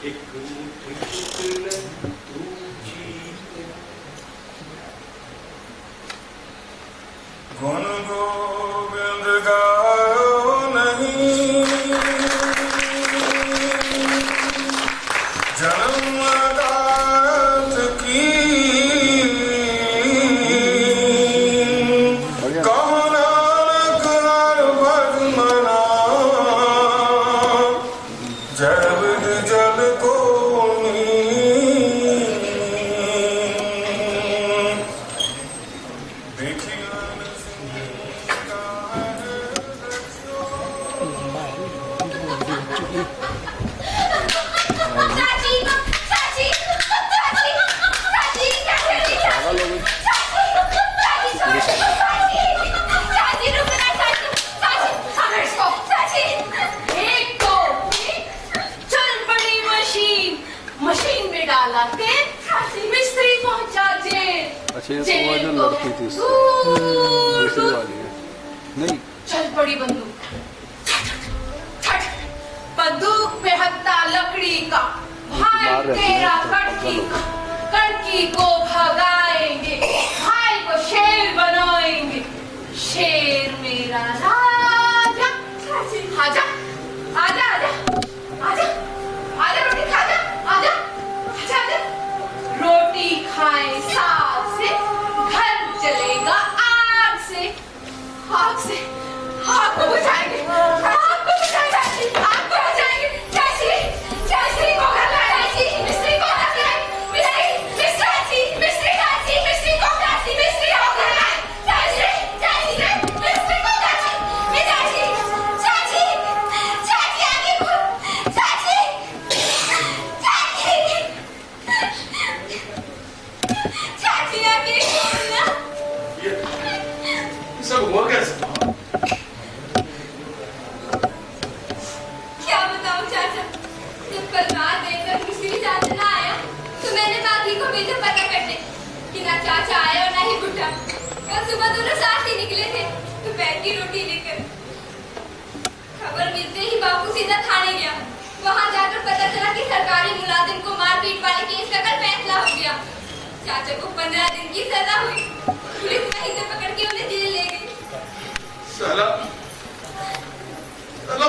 एक मुठ चुक ले तू चीप पिया गुण गोविंद गाओ नहीं जन्मदात की कहो नानक हर भज मना जय विध जल को चाची चाची चाची चाची क्या कर रही है चाची रुक ना चाची चाची पकड़ इसको चाची एक तो चल पड़ी मशीन में डाला तेल मिस्त्री पहुंचा जेल अच्छा ये तो वो जो लड़की थी दूसरी वाली है नहीं चल पड़ी बंदूक बंदूक पे हत्ता लकड़ी का भाई तेरा कड़की को भगाएंगे भाई को शेर बनाएंगे शेर मेरा राजा भी तो पता करने कि ना चाचा आया और ना ही बुढ़ा। कल सुबह दोनों साथ ही निकले थे दोपहर की रोटी लेकर। खबर मिलते ही बापू सीधा थाने गया। वहां जाकर पता चला कि सरकारी मुलाजिम को मारपीट वाले केस का कल फैसला हो गया। चाचा को 15 दिन की सजा हुई। पुलिस वहीं से पकड़ के उन्हें जेल ले गई। साला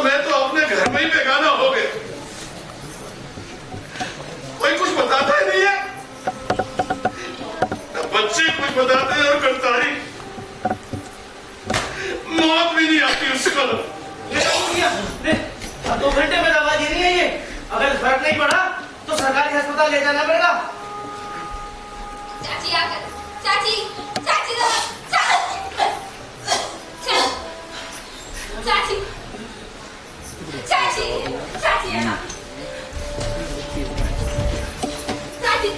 मैं तो अपने घर में ही बेगाना हो गया। कोई कुछ बताता ही नहीं है, बच्चे कुछ बताते हैं और करतारी मौत भी नहीं आती उसको। ले 2 घंटे में दवा देनी है ये। अगर फर्क नहीं पड़ा तो सरकारी अस्पताल ले जाना पड़ेगा। चाची आकर चाची चाची चाची चाची चाची चाची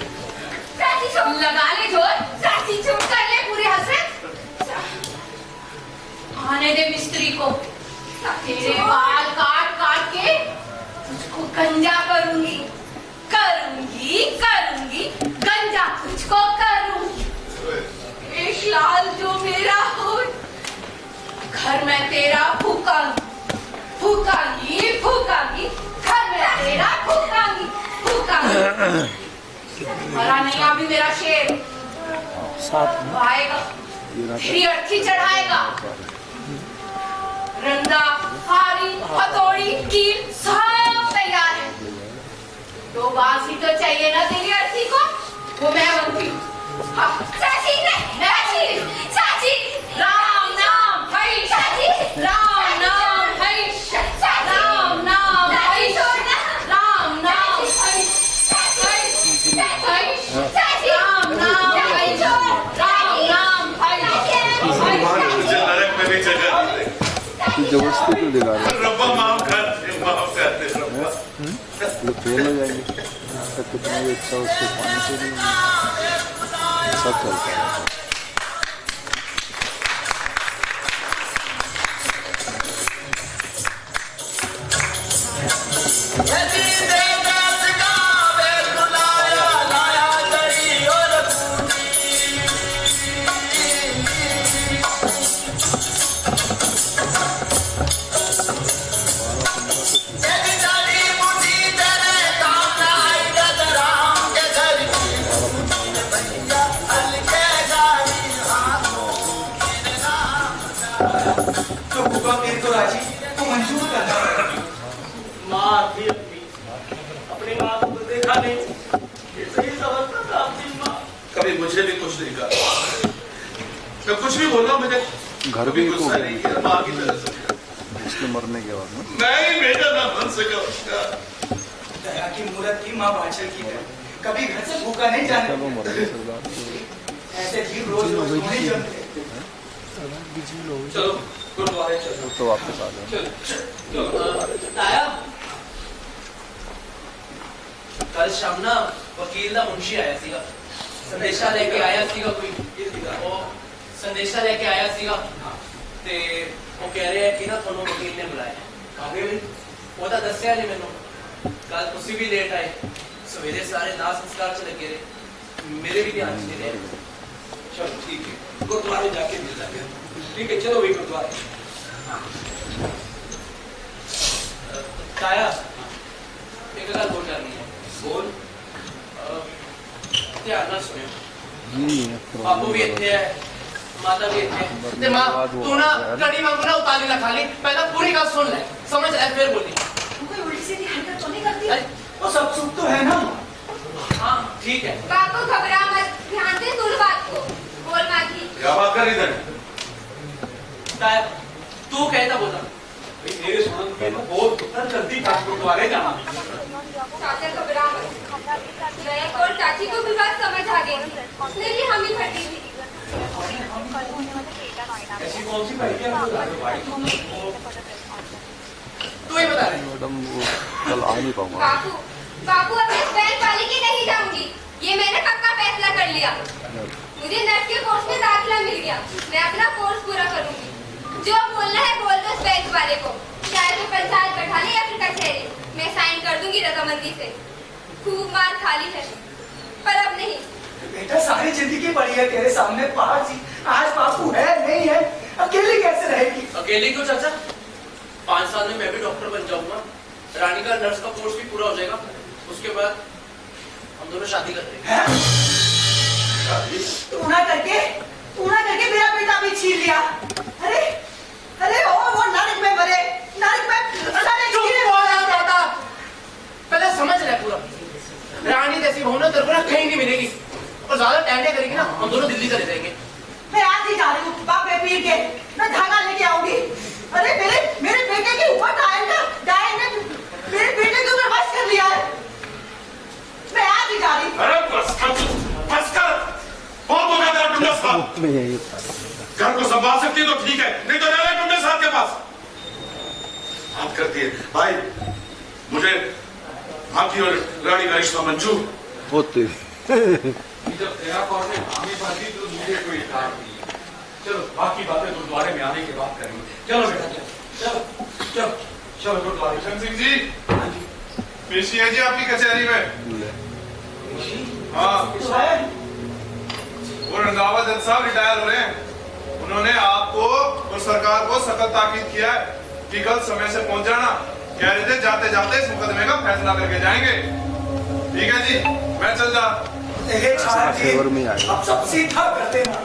चाची छोड़ लगा ले जोर। चाची चुप कर ले पूरी हसरत। आने दे मिस्त्री को। तेरे बाल काट काट के तुझको गंजा करूंगी करूंगी करूंगी गंजा तुझको करूंगी। एक लाल जो मेरा हो घर में तेरा फूकांगी फूकांगी फूकांगी घर में तेरा फूकांगी फूकांगी। मरा नहीं अभी मेरा शेर आएगा फिर अर्थी चढ़ाएगा। रंदा हारी हथौड़ी कील सब तैयार है। 2 बांसी तो चाहिए ना तेरी अर्थी को, वो मैं बनती हूँ। चाची चाची चाची राम नाम है चाची राम नाम है राम नाम है राम नाम है चाची राम नाम है राम नाम है। मुझे नरक में भी जगह नहीं। जबरदस्ती क्यों दिला रहे रब्बा माफ करते रब्बा। लोग फेल हो जाएंगे। कितना भी अच्छा उसको पानी से भी सब चलता है। तो भूखा पीर को राजी तो मंजूर करना। माँ थी अपनी माँ को तो देखा नहीं। ये सही समझता था अपनी माँ। कभी मुझे भी कुछ नहीं कहा। मैं कुछ भी बोल रहा हूँ, मुझे घर भी गुस्सा नहीं किया माँ की तरह से। उसके मरने के बाद में मैं ही बेटा ना बन सका उसका। दया की मूरत की माँ बांचल की है। कभी घर से भूखा नहीं जाने चलो मर गए सरदार। ऐसे जीव रोज रोज नहीं जमते। चलो गुरुद्वारे चलो। तो वापस आ जाओ। ताया कल शाम ना वकील दा मुंशी आया सीगा। संदेशा लेके आया सीगा कोई। वो संदेशा लेके आया सीगा ते वो कह रहे हैं कि ना ਤੁਹਾਨੂੰ वकील ने बुलाया। काहे भी वो ਤਾਂ ਦੱਸਿਆ नहीं ਮੈਨੂੰ। कल ਤੁਸੀਂ भी लेट आए। सवेरे सारे दाह संस्कार च लगे रहे। मेरे भी ध्यान से रहे। चलो ठीक है गुरुद्वारे जाके मिल जाएंगे। ठीक है चलो वही गुरुद्वारे। ताया एक गल बोल करनी है। बोल ध्यान ना सुनियो। बापू भी इतने है माता भी इतने ते मां तू ना कड़ी वांगू ना उताली ना खाली पहले पूरी बात सुन ले समझ ले फिर बोली। कोई उल्टी सीधी हरकत तो नहीं करती। वो सब सुख तो है ना। हाँ ठीक है। बापू घबरा मत ध्यान से सुन बात को। बोल माधी क्या बात कर इधर? ताया तू कहता बोला मेरे सुनन के ना बहुत जल्दी गुरुद्वारे जाना। चाचा घबरा मत। मैं और चाची को भी बात समझ आ गई थी, इसलिए हम ही भर्ती थी। ऐसी कौन सी भाई तू ही बता रहे। मैडम वो कल आ नहीं पाऊंगा। बापू बापू अब मैं बैंक वाले की नहीं जाऊंगी। ये मैंने पक्का फैसला कर लिया। मुझे नर्स के कोर्स में दाखिला मिल गया। मैं अपना कोर्स पूरा करूंगी। जो बोलना है बोल दो बैंक वाले को। चाहे तो पंचायत बैठा ले या फिर कचहरी, मैं साइन कर दूंगी रजामंदी से। खूब मार खाली है पर अब नहीं। बेटा सारी जिंदगी पड़ी है तेरे सामने पहाड़ सी। आज बापू है नहीं है, अकेली कैसे रहेगी? अकेले क्यों चाचा? 5 साल में मैं भी डॉक्टर बन जाऊंगा, रानी का नर्स का कोर्स भी पूरा हो जाएगा, उसके बाद हम दोनों शादी कर लेंगे। तू ना करके मेरा बेटा भी छीन लिया। अरे अरे वो नरक में मरे, नरक में दादा, पहले समझ ले पूरा। रानी जैसी बहू ना तेरे को ना कहीं नहीं मिलेगी, और ज्यादा टैंडे करेगी ना हम दोनों दिल्ली चले जाएंगे। मैं आज ही जा रही हूँ बापे पीर के, मैं धागा लेके आऊंगी। अरे मेरे बेटे के ऊपर डायन ने मेरे बेटे के ऊपर बस कर लिया है। मैं आज ही जा रही हूँ। अरे बस कर, बहुत हो गया तेरा टुंडा साहब। मैं यही घर को संभाल सकती तो ठीक है, नहीं तो जाना टुंडे साहब के पास। बात करती है भाई, मुझे आपकी और रानी का रिश्ता मंजूर होते जब तेरा कौन ने हामी भरती तो मुझे कोई इत्तेफाक नहीं। चलो बाकी बातें गुरुद्वारे में आने के बाद करेंगे। चलो बेटा चलो चलो चलो गुरुद्वारे। किशन सिंह जी, पेशी है जी आपकी कचहरी में। हाँ, वो रंधावा जज साहब रिटायर हो रहे हैं। उन्होंने आपको और सरकार को सख्त ताकीद किया है कि कल समय से पहुंच जाना। कह रहे थे जाते जाते इस मुकदमे का फैसला करके जाएंगे। ठीक है जी, मैं चल जा। फेवर में आएगा। अब सब सीधा कर देना।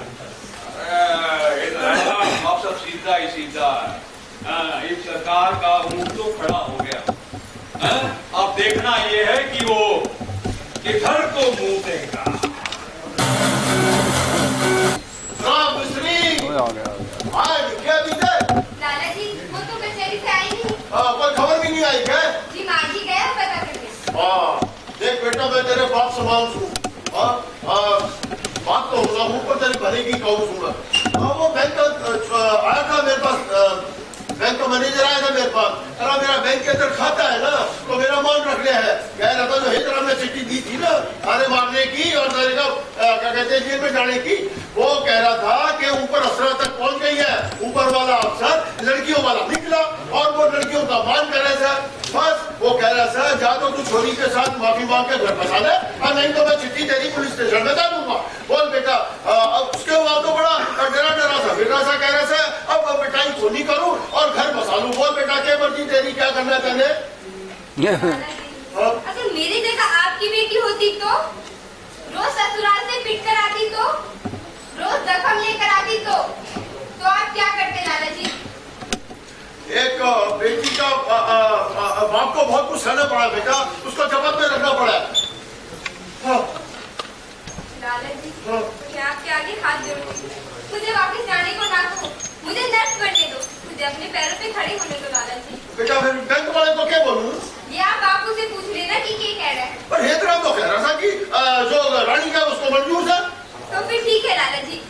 आप सब सीधा ही सीधा है। इस सरकार का मुंह तो खड़ा हो गया। अब देखना ये है कि वो किधर को मुंह देगा। आ गया लाला जी वो तो कचहरी से आई नहीं। कोई खबर भी नहीं आई क्या? जी माँ जी गए पता करके। देख बेटा, मैं तेरे बाप समान हूँ। बात तो होगा हूँ पर तेरी भले की कहूँ सुना। वो बैंक आया था मेरे पास, बैंक का मैनेजर आया था मेरे पास। अरे मेरा बैंक के अंदर खाता है ना, तो मेरा मान रख लिया है। कह रहा था जो हिजरा में चिट्ठी दी थी ना थाने मारने की और तेरे का क्या कहते हैं जेल में जाने की, वो कह रहा था कि ऊपर असरा तक पहुंच गई है। ऊपर वाला अफसर लड़कियों वाला निकला और वो लड़कियों का मान कर रहा था। बस वो कह रहा था जा तो तू छोरी के साथ माफी मांग के घर फंसा दे, और नहीं तो मैं चिट्ठी तेरी पुलिस स्टेशन में डाल दूंगा। बोल बेटा, अब उसके बाद तो बड़ा डरा था, बेटा सा कह रहा था अब पिटाई तो नहीं करूं और घर बसा लूं। बोल बेटा क्या मर्जी तेरी, क्या करना चाहते? अगर मेरी जगह आपकी बेटी होती तो रोज ससुराल से पिट कर आती, तो रोज जख्म लेकर आती, तो आप क्या करते लाला जी? एक बेटी का बाप को बहुत कुछ सहना पड़ा बेटा, उसको जबत में रखना पड़ा। लाला जी मैं आपके आगे हाथ जोड़ती हूँ, मुझे वापस जाने को ना कहो, मुझे नर्स बनने दो, मुझे अपने पैरों पे खड़े होने दो लाला जी। बेटा फिर बैंक वाले को क्या बोलूं? ये आप बापू से पूछ लेना कि क्या कह रहा है। पर हेतरा तो कह रहा था कि जो रानी का उसको मंजूर था। तो फिर ठीक है लाला जी।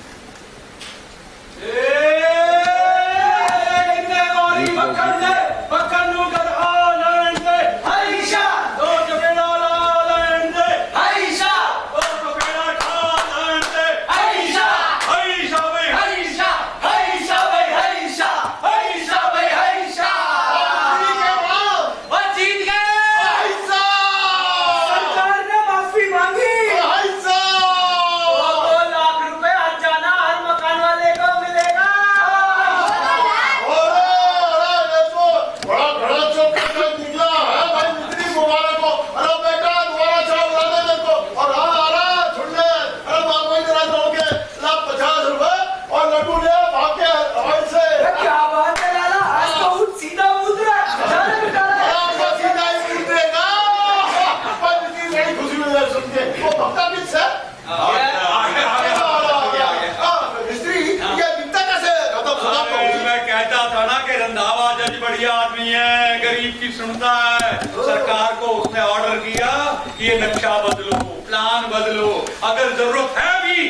बढ़िया आदमी है, गरीब की सुनता है। सरकार को उसने ऑर्डर किया कि ये नक्शा बदलो, प्लान बदलो, अगर जरूरत है भी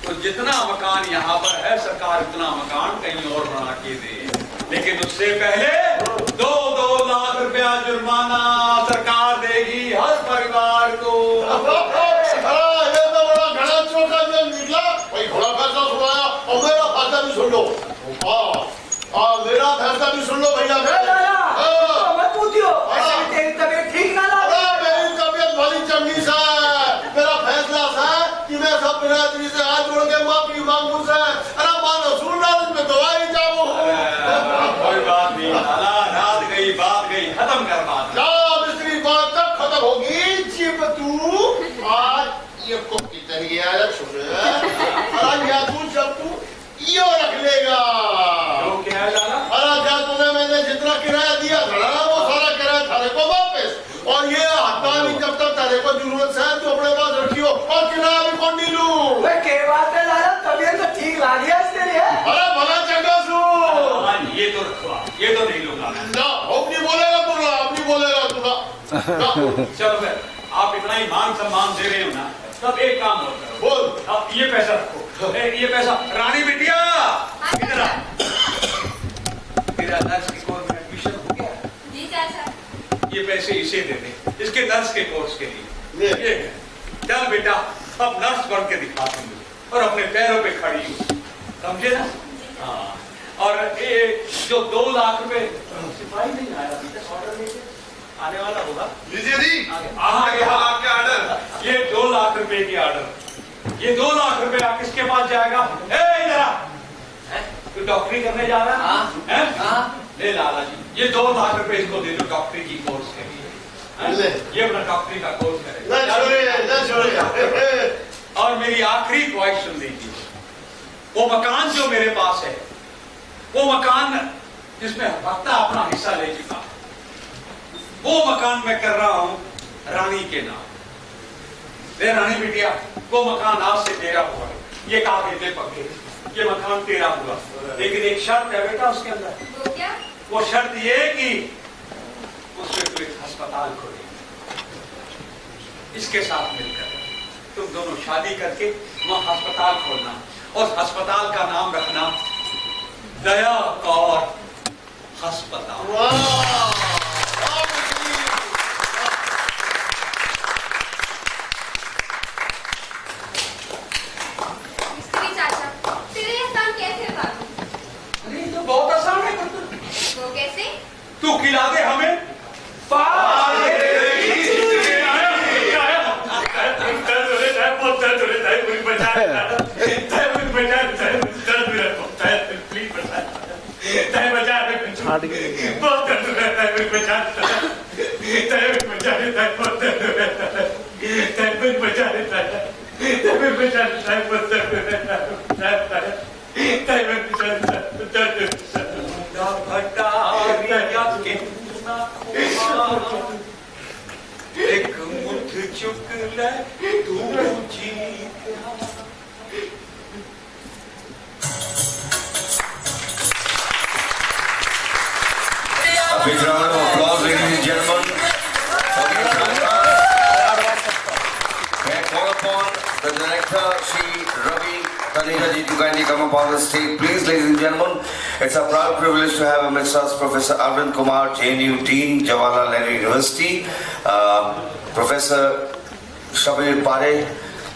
तो जितना मकान यहाँ पर है सरकार उतना मकान कहीं और बना के दे, लेकिन उससे पहले 2-2 लाख रुपया जुर्माना सरकार देगी हर परिवार को। ये तो बड़ा घड़ा चौका निकला भाई, घोड़ा फैसला सुनाया और मेरा फैसला भी सुन लो। मेरा फैसला भी सुन लो भैया। मत पूछियो, तेरी तबीयत ठीक ना लगा। मेरी तबीयत भली चंगी सा है, मेरा फैसला सा किराया दिया था ना, वो सारा किराया थारे को वापस। और ये हत्ता भी जब तक तारे को जरूरत है तो अपने पास रखियो, और किराया भी कौन नहीं लू। के बात है लाला, तबीयत तो ठीक लागी है इसके लिए। अरे भला चंगा सू। ये तो रखवा, ये तो नहीं लूंगा मैं। ना अब नहीं बोलेगा तू, अब नहीं बोलेगा तू ना। चलो फिर, आप इतना ही मान सम्मान दे रहे हो ना, तब एक काम और करो। बोल। अब ये पैसा रखो, ये पैसा। रानी बिटिया इधर आ। तेरा नर्स के कोर्स में एडमिशन हो गया? जी चाचा। ये पैसे इसे दे दे, इसके नर्स के कोर्स के लिए। ये चल बेटा, अब नर्स बन के दिखा तुम, और अपने पैरों पे खड़ी हो, समझे ना? हाँ। और ये जो 2 लाख रुपए, सिपाही नहीं आया अभी तक, ऑर्डर लेके आने वाला होगा। लीजिए जी, आ गया आपका ऑर्डर। ये 2 लाख रुपए की ऑर्डर, ये 2 लाख रुपया किसके पास जाएगा? इधर आ, तू डॉक्टरी करने जा रहा है? ले लाला जी, ये 2 लाख रुपए इसको दे दो डॉक्टरी की कोर्स के लिए। ये अपना डॉक्टरी का कोर्स करे। और मेरी आखिरी ख्वाहिश सुन लीजिए, वो मकान जो मेरे पास है, वो मकान जिसमें भक्ता अपना हिस्सा ले चुका, वो मकान मैं कर रहा हूं रानी के नाम। ले रानी बिटिया, वो मकान आज से तेरा हुआ, ये कागज दे पक्के, ये मकान तेरा हुआ, लेकिन एक शर्त है बेटा उसके अंदर। वो क्या? वो शर्त ये कि उसमें तू एक अस्पताल खोले, इसके साथ मिलकर तुम दोनों शादी करके वहां अस्पताल खोलना, और अस्पताल का नाम रखना दया कौर अस्पताल। मिस्त्री चाचा, तेरे ये काम कैसे बता दूं? अरे ये तो बहुत आसान है। वो कैसे? तू खिला दे हमें। एक मुठ चुक ले तू जीत। A big round of applause, ladies and gentlemen. May I call upon the director, Shri Ravi Taneja ji, to kindly come up on the stage, please, ladies and gentlemen. It's a proud privilege to have amidst us Professor Arvind Kumar, JNU Dean, Jawaharlal Nehru University, Professor Shabir Pare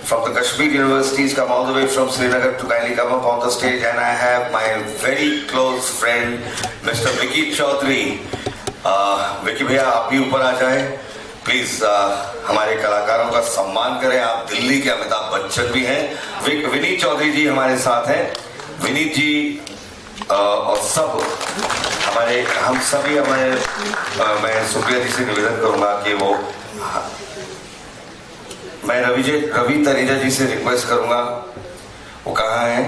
from the Kashmir University has come all the way from Srinagar to kindly come up on the stage, and I have my very close friend, Mr. Vicky Chaudhary. Vicky भैया आप भी ऊपर आ जाए please, हमारे कलाकारों का सम्मान करें। आप दिल्ली के अमिताभ बच्चन भी हैं। विनीत चौधरी जी हमारे साथ हैं। विनीत जी और सब हमारे, हम सभी हमारे, मैं सुप्रिया जी से निवेदन करूंगा कि वो, मैं रवि तनेजा जी से रिक्वेस्ट करूंगा, वो कहाँ हैं?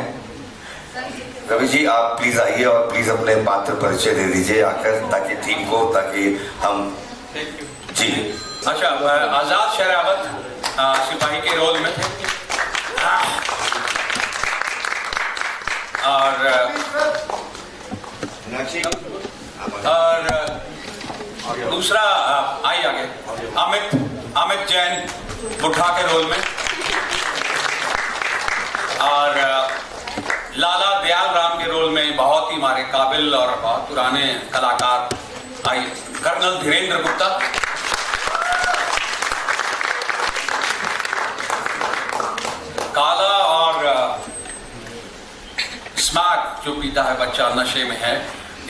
रवि जी आप प्लीज आइए और प्लीज अपने पात्र परिचय दे दीजिए आकर, ताकि टीम को, ताकि हम जी। अच्छा, आजाद शरावत सिपाही के रोल में थे, और दूसरा आई आगे अमित जैन बुढ़ा के रोल में, और लाला दयाल राम के रोल में बहुत ही हमारे काबिल और बहुत पुराने कलाकार आई कर्नल धीरेन्द्र गुप्ता, काला और स्मैक जो पीता है बच्चा नशे में है,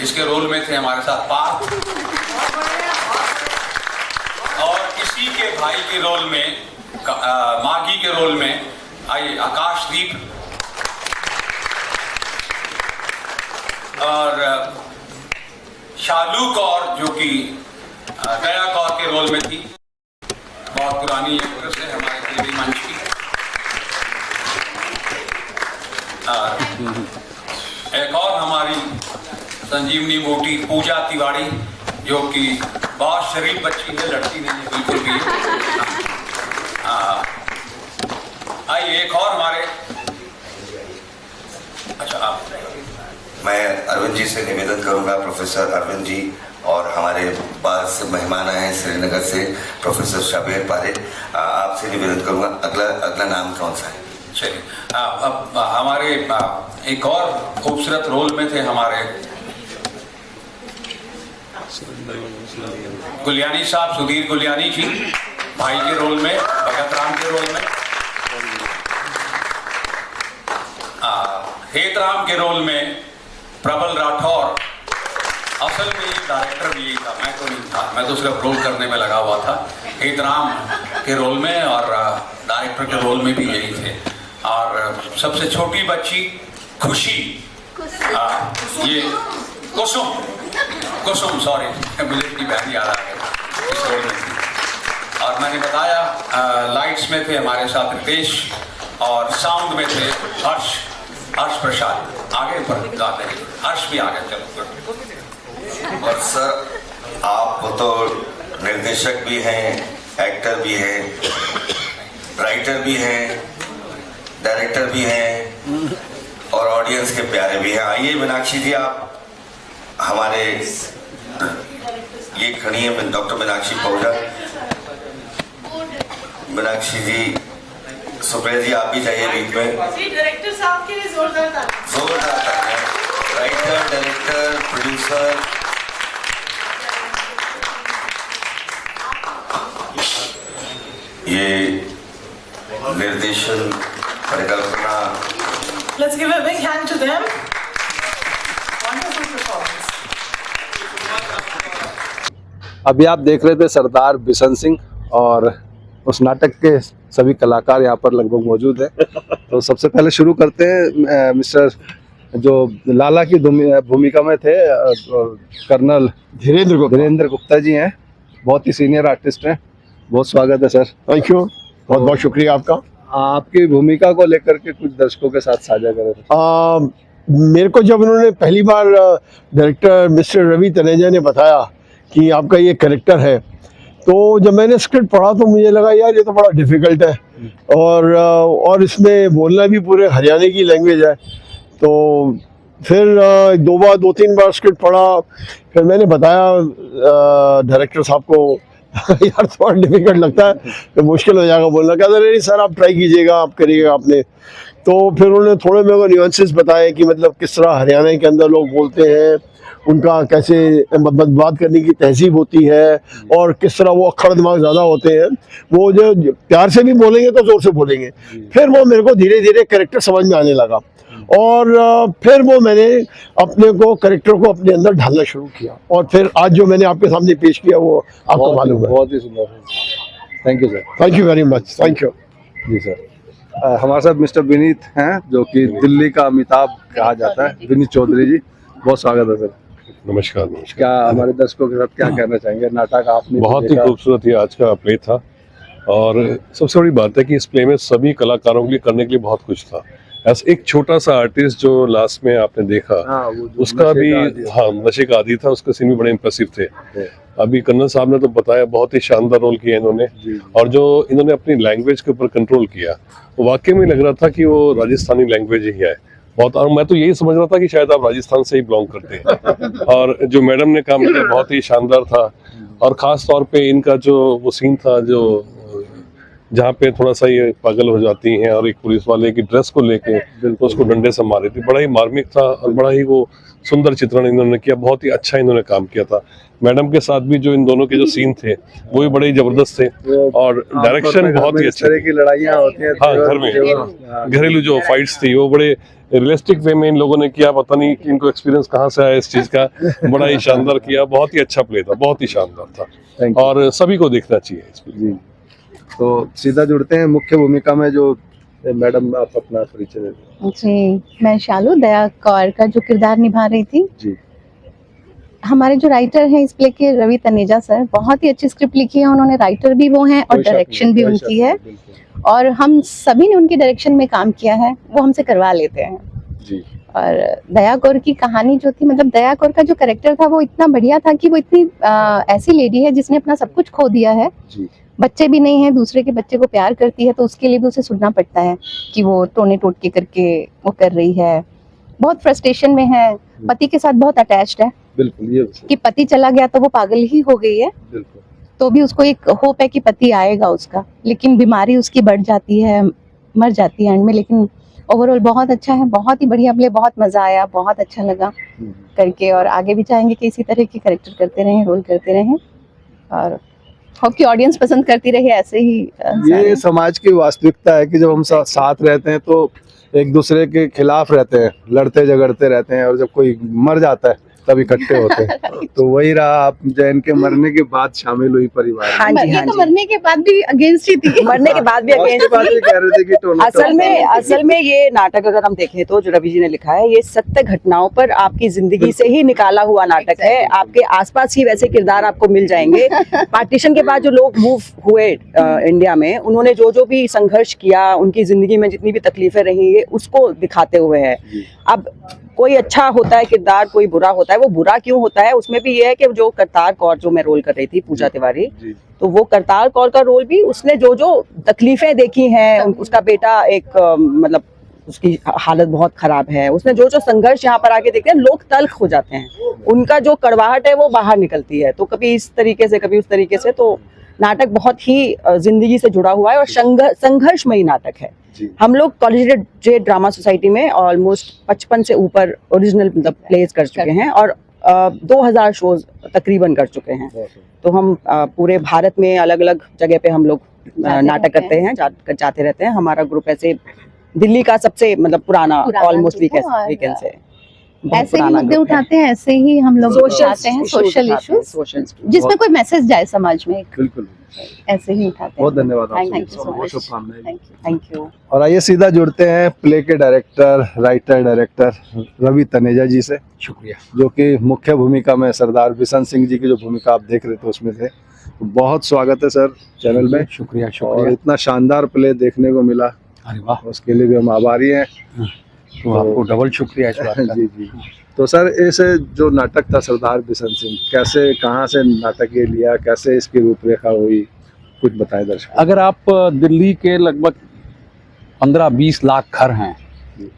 इसके रोल में थे हमारे साथ पार्थ, और इसी के भाई के रोल में, मागी के रोल में आई आकाशदीप, और शालू कौर जो कि दया कौर के रोल में थी, बहुत पुरानी एक्ट्रेस है हमारे टीवी मंच की। एक और हमारी संजीवनी बूटी पूजा तिवारी जो कि बहुत शरीफ बच्ची है, लड़की नहीं है बिल्कुल भी। हाँ, आइए एक और हमारे, अच्छा आप। मैं अरविंद जी से निवेदन करूंगा, प्रोफेसर अरविंद जी, और हमारे पास मेहमान आए हैं श्रीनगर से प्रोफेसर शबीर पारे, आपसे निवेदन करूंगा अगला नाम कौन सा है? चलिए, अब हमारे एक और खूबसूरत रोल में थे हमारे गुलियानी साहब, सुधीर गुलियानी जी, भाई के रोल में, भगत राम के रोल में, हेत राम के रोल में प्रबल राठौर। असल में ये डायरेक्टर भी यही था, मैं तो नहीं था, मैं तो सिर्फ रोल करने में लगा हुआ था। हेत राम के रोल में और डायरेक्टर के रोल में भी यही थे। और सबसे छोटी बच्ची खुशी, ये कुसुम सॉरी, मुझे इतनी बहन याद आ गई इस रोल में थी। और मैंने बताया लाइट्स में थे हमारे साथ रितेश, और साउंड में थे हर्ष प्रसाद। आगे पर गाते हैं, हर्ष भी आगे, चलो। और सर आप तो निर्देशक भी हैं, एक्टर भी हैं, राइटर भी हैं, डायरेक्टर भी हैं और ऑडियंस के प्यारे भी हैं। आइए मीनाक्षी जी, आप हमारे ये खड़ी है डॉक्टर मीनाक्षी पहुजा। मीनाक्षी जी, सुप्रिया जी आप भी जाइए बीच में। डायरेक्टर साहब के लिए जोरदार तालियां। राइटर, डायरेक्टर, प्रोड्यूसर, ये निर्देशन, परिकल्पना। Let's give a big hand to them. Wonderful performance. अभी आप देख रहे थे सरदार बिशन सिंह, और उस नाटक के सभी कलाकार यहाँ पर लगभग मौजूद हैं। तो सबसे पहले शुरू करते हैं मिस्टर जो लाला की भूमिका में थे, कर्नल धीरेन्द्र गुप्ता जी हैं, बहुत ही सीनियर आर्टिस्ट हैं। बहुत स्वागत है सर। थैंक यू, बहुत बहुत शुक्रिया आपका। आपकी भूमिका को लेकर के कुछ दर्शकों के साथ साझा करें। मेरे को जब उन्होंने पहली बार डायरेक्टर मिस्टर रवि तनेजा ने बताया कि आपका ये कैरेक्टर है, तो जब मैंने स्क्रिप्ट पढ़ा तो मुझे लगा यार ये तो बड़ा डिफ़िकल्ट है, और इसमें बोलना भी पूरे हरियाणा की लैंग्वेज है। तो फिर दो तीन बार स्क्रिप्ट पढ़ा, फिर मैंने बताया डायरेक्टर साहब को यार थोड़ा डिफिकल्ट लगता है, तो मुश्किल हो जाएगा बोलना। कहते नहीं सर आप ट्राई कीजिएगा, आप करिएगा आपने। तो फिर उन्होंने थोड़े मेरे को न्यूएंसेस बताए कि मतलब किस तरह हरियाणा के अंदर लोग बोलते हैं, उनका कैसे बात करने की तहजीब होती है, और किस तरह वो अक्खड़ दिमाग ज़्यादा होते हैं। वो जो प्यार से भी बोलेंगे तो ज़ोर से बोलेंगे। फिर वो मेरे को धीरे धीरे कैरेक्टर समझ में आने लगा, और फिर वो मैंने अपने को कैरेक्टर को अपने अंदर ढालना शुरू किया, और फिर आज जो मैंने आपके सामने पेश किया वो आपको मालूम है। बहुत ही सुंदर। Thank you sir. Thank you very much. Thank you ji sir. हमारे साथ मिस्टर विनीत हैं, जो कि दिल्ली का अमिताभ कहा जाता है, विनीत चौधरी जी, बहुत स्वागत है सर। नमस्कार। क्या हमारे दर्शकों के साथ क्या कहना चाहेंगे? नाटक आपने बहुत ही खूबसूरत ये आज का प्ले था, और सबसे बड़ी बात है कि इस प्ले में सभी कलाकारों के लिए करने के लिए बहुत कुछ था। ऐसा एक छोटा सा आर्टिस्ट जो लास्ट में आपने देखा, उसका भी नशे का आदी था, उसके सीन भी बड़े इंप्रेसिव थे। अभी कर्नल साहब ने तो बताया, बहुत ही शानदार रोल किया इन्होंने, और जो इन्होंने अपनी लैंग्वेज के ऊपर कंट्रोल किया, वो वाकई में लग रहा था कि वो राजस्थानी लैंग्वेज ही है बहुत। और मैं तो यही समझ रहा था कि शायद आप राजस्थान से ही बिलोंग करते हैं। और जो मैडम ने काम किया बहुत ही शानदार था, और ख़ास तौर पे इनका जो वो सीन था जो जहाँ पे थोड़ा सा ये पागल हो जाती हैं और एक पुलिस वाले की ड्रेस को लेके तो उसको डंडे से मारी थी, बड़ा ही मार्मिक था और बड़ा ही वो सुंदर चित्रण इन्होंने किया, बहुत ही अच्छा इन्होंने काम किया था। मैडम के साथ भी जो इन दोनों के जो सीन थे वो भी बड़े ही जबरदस्त थे, और डायरेक्शन बहुत ही अच्छा। की लड़ाइयाँ होती हैं हाँ, घर में घरेलू जो फाइट्स थी वो बड़े रियलिस्टिक वे में इन लोगों ने किया। पता नहीं कि इनको एक्सपीरियंस कहाँ से आया इस चीज का, बड़ा ही शानदार किया, बहुत ही अच्छा प्ले था, बहुत ही शानदार था, और सभी को देखना चाहिए इस प्ले। तो सीधा जुड़ते हैं मुख्य भूमिका में, जो मैडम आप अपना परिचय दें। जी, मैं शालू दया कौर का जो किरदार निभा रही थी जी। हमारे जो राइटर हैं इस प्ले के रवि तनेजा सर, बहुत ही अच्छी स्क्रिप्ट लिखी है उन्होंने, राइटर भी वो हैं और डायरेक्शन भी उनकी है, और हम सभी ने उनकी डायरेक्शन में काम किया है, वो हमसे करवा लेते हैं जी। और दया कौर की कहानी जो थी, मतलब दया कौर का जो कैरेक्टर था वो इतना बढ़िया था कि वो इतनी ऐसी लेडी है जिसने अपना सब कुछ खो दिया है, बच्चे भी नहीं है, दूसरे के बच्चे को प्यार करती है तो उसके लिए भी उसे सुनना पड़ता है कि वो टोने टोटके करके वो कर रही है, बहुत फ्रस्ट्रेशन में है, पति के साथ बहुत अटैच्ड है। बिल्कुल, ये कि पति चला गया तो वो पागल ही हो गई है, बिल्कुल। तो भी उसको एक होप है कि पति आएगा उसका, लेकिन बीमारी उसकी बढ़ जाती है, मर जाती है एंड में। लेकिन ओवरऑल बहुत अच्छा है, बहुत ही बढ़िया प्ले, बहुत मजा आया, बहुत अच्छा लगा करके, और आगे भी चाहेंगे कि इसी तरह के कैरेक्टर करते रहें, रोल करते रहें, और होप कि ऑडियंस पसंद करती रहे ऐसे ही। ये समाज की वास्तविकता है कि जब हम साथ रहते हैं तो एक दूसरे के खिलाफ रहते हैं, लड़ते झगड़ते रहते हैं, और जब कोई मर जाता है तब इकट्ठे होते हैं। तो वही रहा, आप जैन के मरने के बाद शामिल हुई परिवार में। हाँ जी, ये हाँ तो जी। मरने के बाद भी अगेंस्ट ही थी, मरने के बाद भी अगेंस्ट कह रहे थे कि टोना असल में ये नाटक अगर हम देखें तो जो रवि जी ने लिखा है, ये सत्य घटनाओं पर आपकी जिंदगी से ही निकाला हुआ नाटक है। आपके आसपास ही वैसे किरदार आपको मिल जाएंगे। पार्टीशन के बाद जो लोग मूव हुए इंडिया में, उन्होंने जो जो भी संघर्ष किया, उनकी जिंदगी में जितनी भी तकलीफें रही है उसको दिखाते हुए है। अब कोई अच्छा होता है किरदार, कोई बुरा होता है, वो बुरा क्यों होता है उसमें भी ये है कि जो करतार कौर जो मैं रोल कर रही थी, पूजा तिवारी, तो वो करतार कौर का रोल भी उसने जो जो तकलीफें देखी हैं, उसका बेटा एक मतलब उसकी हालत बहुत खराब है, उसने जो जो संघर्ष यहाँ पर आके देखते हैं, लोग तल्ख हो जाते हैं, उनका जो कड़वाहट है वो बाहर निकलती है। तो कभी इस तरीके से कभी उस तरीके से, तो नाटक बहुत ही जिंदगी से जुड़ा हुआ है और संघर्षमयी नाटक है। हम लोग कॉलेजिएट ड्रामा सोसाइटी में ऑलमोस्ट 55 से ऊपर ओरिजिनल मतलब प्लेस कर चुके हैं और 2000 शोज तकरीबन कर चुके हैं। तो हम पूरे भारत में अलग अलग जगह पे हम लोग नाटक करते हैं, जाते रहते हैं। हमारा ग्रुप ऐसे दिल्ली का सबसे मतलब पुराना ऑलमोस्ट वीकेंड से ऐसे ही मुद्दे उठाते हैं, ऐसे ही हम लोग उठाते हैं, सोशल इश्यूज जिसमें कोई मैसेज जाए समाज में, बिल्कुल ऐसे ही उठाते हैं। बहुत धन्यवाद, थैंक यू सो मच, शुभकामनाएं। Thank you. और आइए सीधा जुड़ते हैं प्ले के director, writer director Ravi Taneja ji से। शुक्रिया। जो कि मुख्य भूमिका में सरदार बिशन सिंह जी की जो भूमिका आप देख रहे थे उसमें थे। तो बहुत स्वागत है सर चैनल में। शुक्रिया और शुक्रिया। इतना शानदार प्ले देखने को मिला, अरे वाह, उसके लिए भी हम आभारी हैं। तो आपको डबल शुक्रिया इस बात का। जी जी। तो सर ऐसे जो नाटक था सरदार बिशन सिंह, कैसे कहाँ से नाटक ये लिया, कैसे इसकी रूपरेखा हुई, कुछ बताएं दर्शक। अगर आप दिल्ली के लगभग 15-20 लाख घर हैं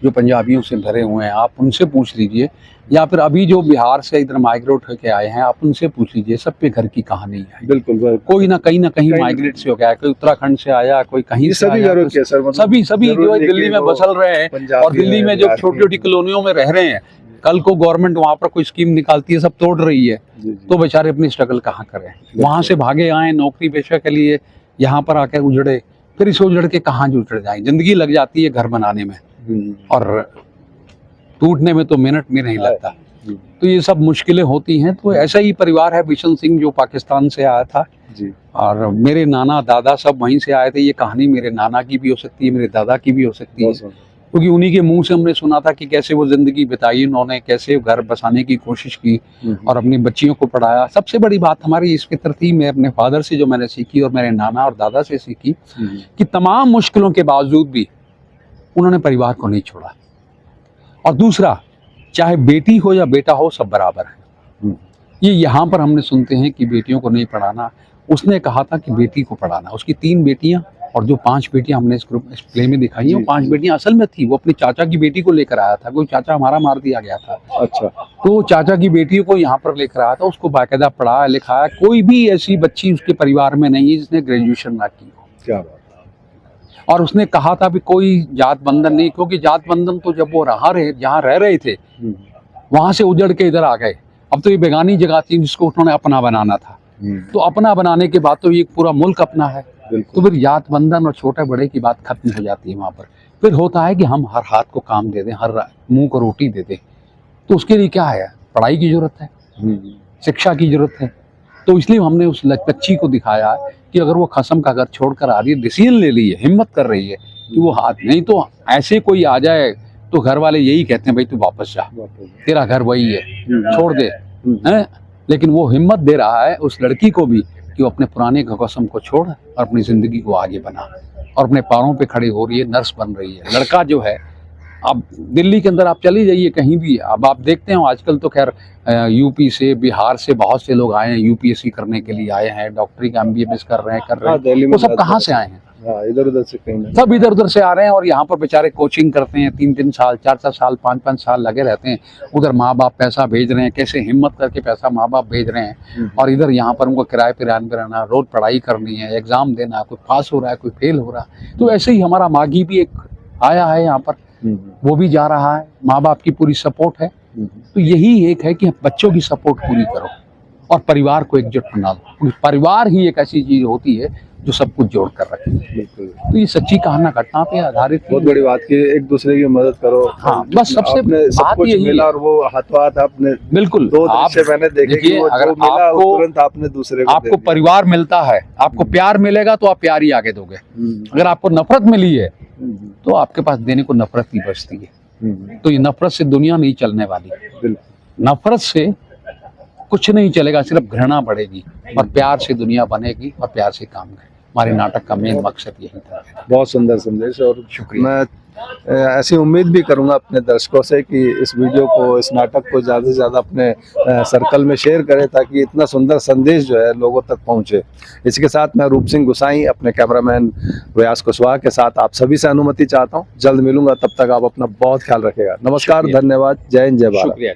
जो पंजाबियों से भरे हुए हैं, आप उनसे पूछ लीजिए, या फिर अभी जो बिहार से इधर माइग्रेट होके आए हैं आप उनसे पूछ लीजिए, सब पे घर की कहानी है। बिल्कुल, कोई ना कहीं माइग्रेट से हो गया, कोई उत्तराखंड से आया, कोई कहीं से सभी आया, घरों के सर, मतलब सभी जो दिल्ली में बसल रहे हैं और दिल्ली में जो छोटी छोटी कॉलोनियों में रह रहे हैं, कल को गवर्नमेंट वहाँ पर कोई स्कीम निकालती है, सब तोड़ रही है, तो बेचारे अपनी स्ट्रगल कहाँ करें। वहाँ से भागे आए नौकरी पेशा के लिए, यहाँ पर आकर उजड़े, फिर इस उजड़ के कहाँ जुड़ जाए, जिंदगी लग जाती है घर बनाने में और टूटने में तो मिनट भी नहीं लगता। तो ये सब मुश्किलें होती हैं। तो ऐसा ही परिवार है बिशन सिंह जो पाकिस्तान से आया था जी। और मेरे नाना दादा सब वहीं से आए थे। ये कहानी मेरे नाना की भी हो सकती है, मेरे दादा की भी हो सकती है, क्योंकि उन्हीं के मुंह से हमने सुना था कि कैसे वो जिंदगी बिताई उन्होंने, कैसे घर बसाने की कोशिश की और अपनी बच्चियों को पढ़ाया। सबसे बड़ी बात हमारी इस फिक्र थी, मैं अपने फादर से जो मैंने सीखी और मेरे नाना और दादा से सीखी, कि तमाम मुश्किलों के बावजूद भी उन्होंने परिवार को नहीं छोड़ा। और दूसरा, चाहे बेटी हो या बेटा हो, सब बराबर है। ये यहाँ पर हमने सुनते हैं कि बेटियों को नहीं पढ़ाना, उसने कहा था कि बेटी को पढ़ाना। उसकी 3 बेटियां और जो 5 बेटियां हमने इस प्ले में दिखाई हैं, वो 5 बेटियां असल में थी, वो अपने चाचा की बेटी को लेकर आया था। कोई चाचा हमारा मार दिया गया था, अच्छा, तो चाचा की बेटी को यहाँ पर लेकर आया था, उसको बाकायदा पढ़ाया लिखाया। कोई भी ऐसी बच्ची उसके परिवार में नहीं है जिसने ग्रेजुएशन ना की हो। क्या बात। और उसने कहा था भी कोई जात बंधन नहीं, क्योंकि जात बंधन तो जब वो जहाँ रह रहे थे वहां से उजड़ के इधर आ गए। अब तो ये बेगानी जगह थी जिसको उन्होंने अपना बनाना था, तो अपना बनाने के बाद तो ये पूरा मुल्क अपना है, तो फिर जात बंधन और छोटे बड़े की बात खत्म हो जाती है वहाँ पर। फिर होता है कि हम हर हाथ को काम दे दें, हर मुंह को रोटी दे दें, तो उसके लिए क्या है, पढ़ाई की जरूरत है, शिक्षा की जरूरत है। तो इसलिए हमने उस बच्ची को दिखाया कि अगर वो खसम का घर छोड़कर आ रही है, डिसीजन ले ली है, हिम्मत कर रही है कि वो हाथ, नहीं तो ऐसे कोई आ जाए तो घर वाले यही कहते हैं भाई तू वापस जा, तेरा घर वही है, छोड़ दे, हैं? लेकिन वो हिम्मत दे रहा है उस लड़की को भी कि वो अपने पुराने कसम को छोड़ और अपनी जिंदगी को आगे बना और अपने पैरों पे खड़ी हो रही है, नर्स बन रही है। लड़का जो है अब दिल्ली के अंदर आप चली जाइए कहीं भी, अब आप देखते हो आजकल तो खैर यूपी से बिहार से बहुत से लोग आए हैं, यूपीएससी करने के लिए आए हैं, डॉक्टरी का MBBS कर रहे हैं दिल्ली में वो सब कहाँ से आए हैं? इधर उधर से कहीं सब इधर उधर से आ रहे हैं और यहाँ पर बेचारे कोचिंग करते हैं, 3-3 साल 4-4 साल 5-5 साल लगे रहते हैं। उधर माँ बाप पैसा भेज रहे हैं, कैसे हिम्मत करके पैसा माँ बाप भेज रहे हैं, और इधर यहाँ पर उनको किराए पे रहना, रोज पढ़ाई करनी है, एग्जाम देना, कोई पास हो रहा है कोई फेल हो रहा है। तो ऐसे ही हमारा माघी भी एक आया है यहाँ पर, वो भी जा रहा है, माँ बाप की पूरी सपोर्ट है। तो यही एक है कि बच्चों की सपोर्ट पूरी करो और परिवार को एकजुट बना दो। परिवार ही एक ऐसी चीज होती है जो सब कुछ जोड़ कर रखे। बिल्कुल। तो ये सच्ची कहानी घटना पे आधारित बहुत बड़ी बात की, एक दूसरे की मदद करो। हाँ, बस सबसे बात यही मिला और वो हाथों हाथ आपने बिल्कुल 2 दृश्य मैंने देखे कि वो अगर जो मिला आपको तुरंत आपने दूसरे को आपको परिवार मिलता है, आपको प्यार मिलेगा तो आप प्यार ही आगे दोगे। अगर आपको नफरत मिली है तो आपके पास देने को नफरत ही बचती है। तो ये नफरत से दुनिया नहीं चलने वाली, नफरत से कुछ नहीं चलेगा, सिर्फ घृणा बढ़ेगी, और प्यार से दुनिया बनेगी और प्यार से काम करेगी। हमारे नाटक का मेन मकसद यही था। बहुत सुंदर संदेश, और शुक्रिया। मैं ऐसी उम्मीद भी करूंगा अपने दर्शकों से कि इस वीडियो को, इस नाटक को ज़्यादा से ज़्यादा अपने सर्कल में शेयर करें ताकि इतना सुंदर संदेश जो है लोगों तक पहुंचे। इसके साथ मैं रूप सिंह गुसाई अपने कैमरामैन व्यास कुशवाहा के साथ आप सभी से अनुमति चाहता हूं। जल्द मिलूंगा, तब तक आप अपना बहुत ख्याल रखेगा। नमस्कार, धन्यवाद, जय हिंद, जय भारत। शुक्रिया।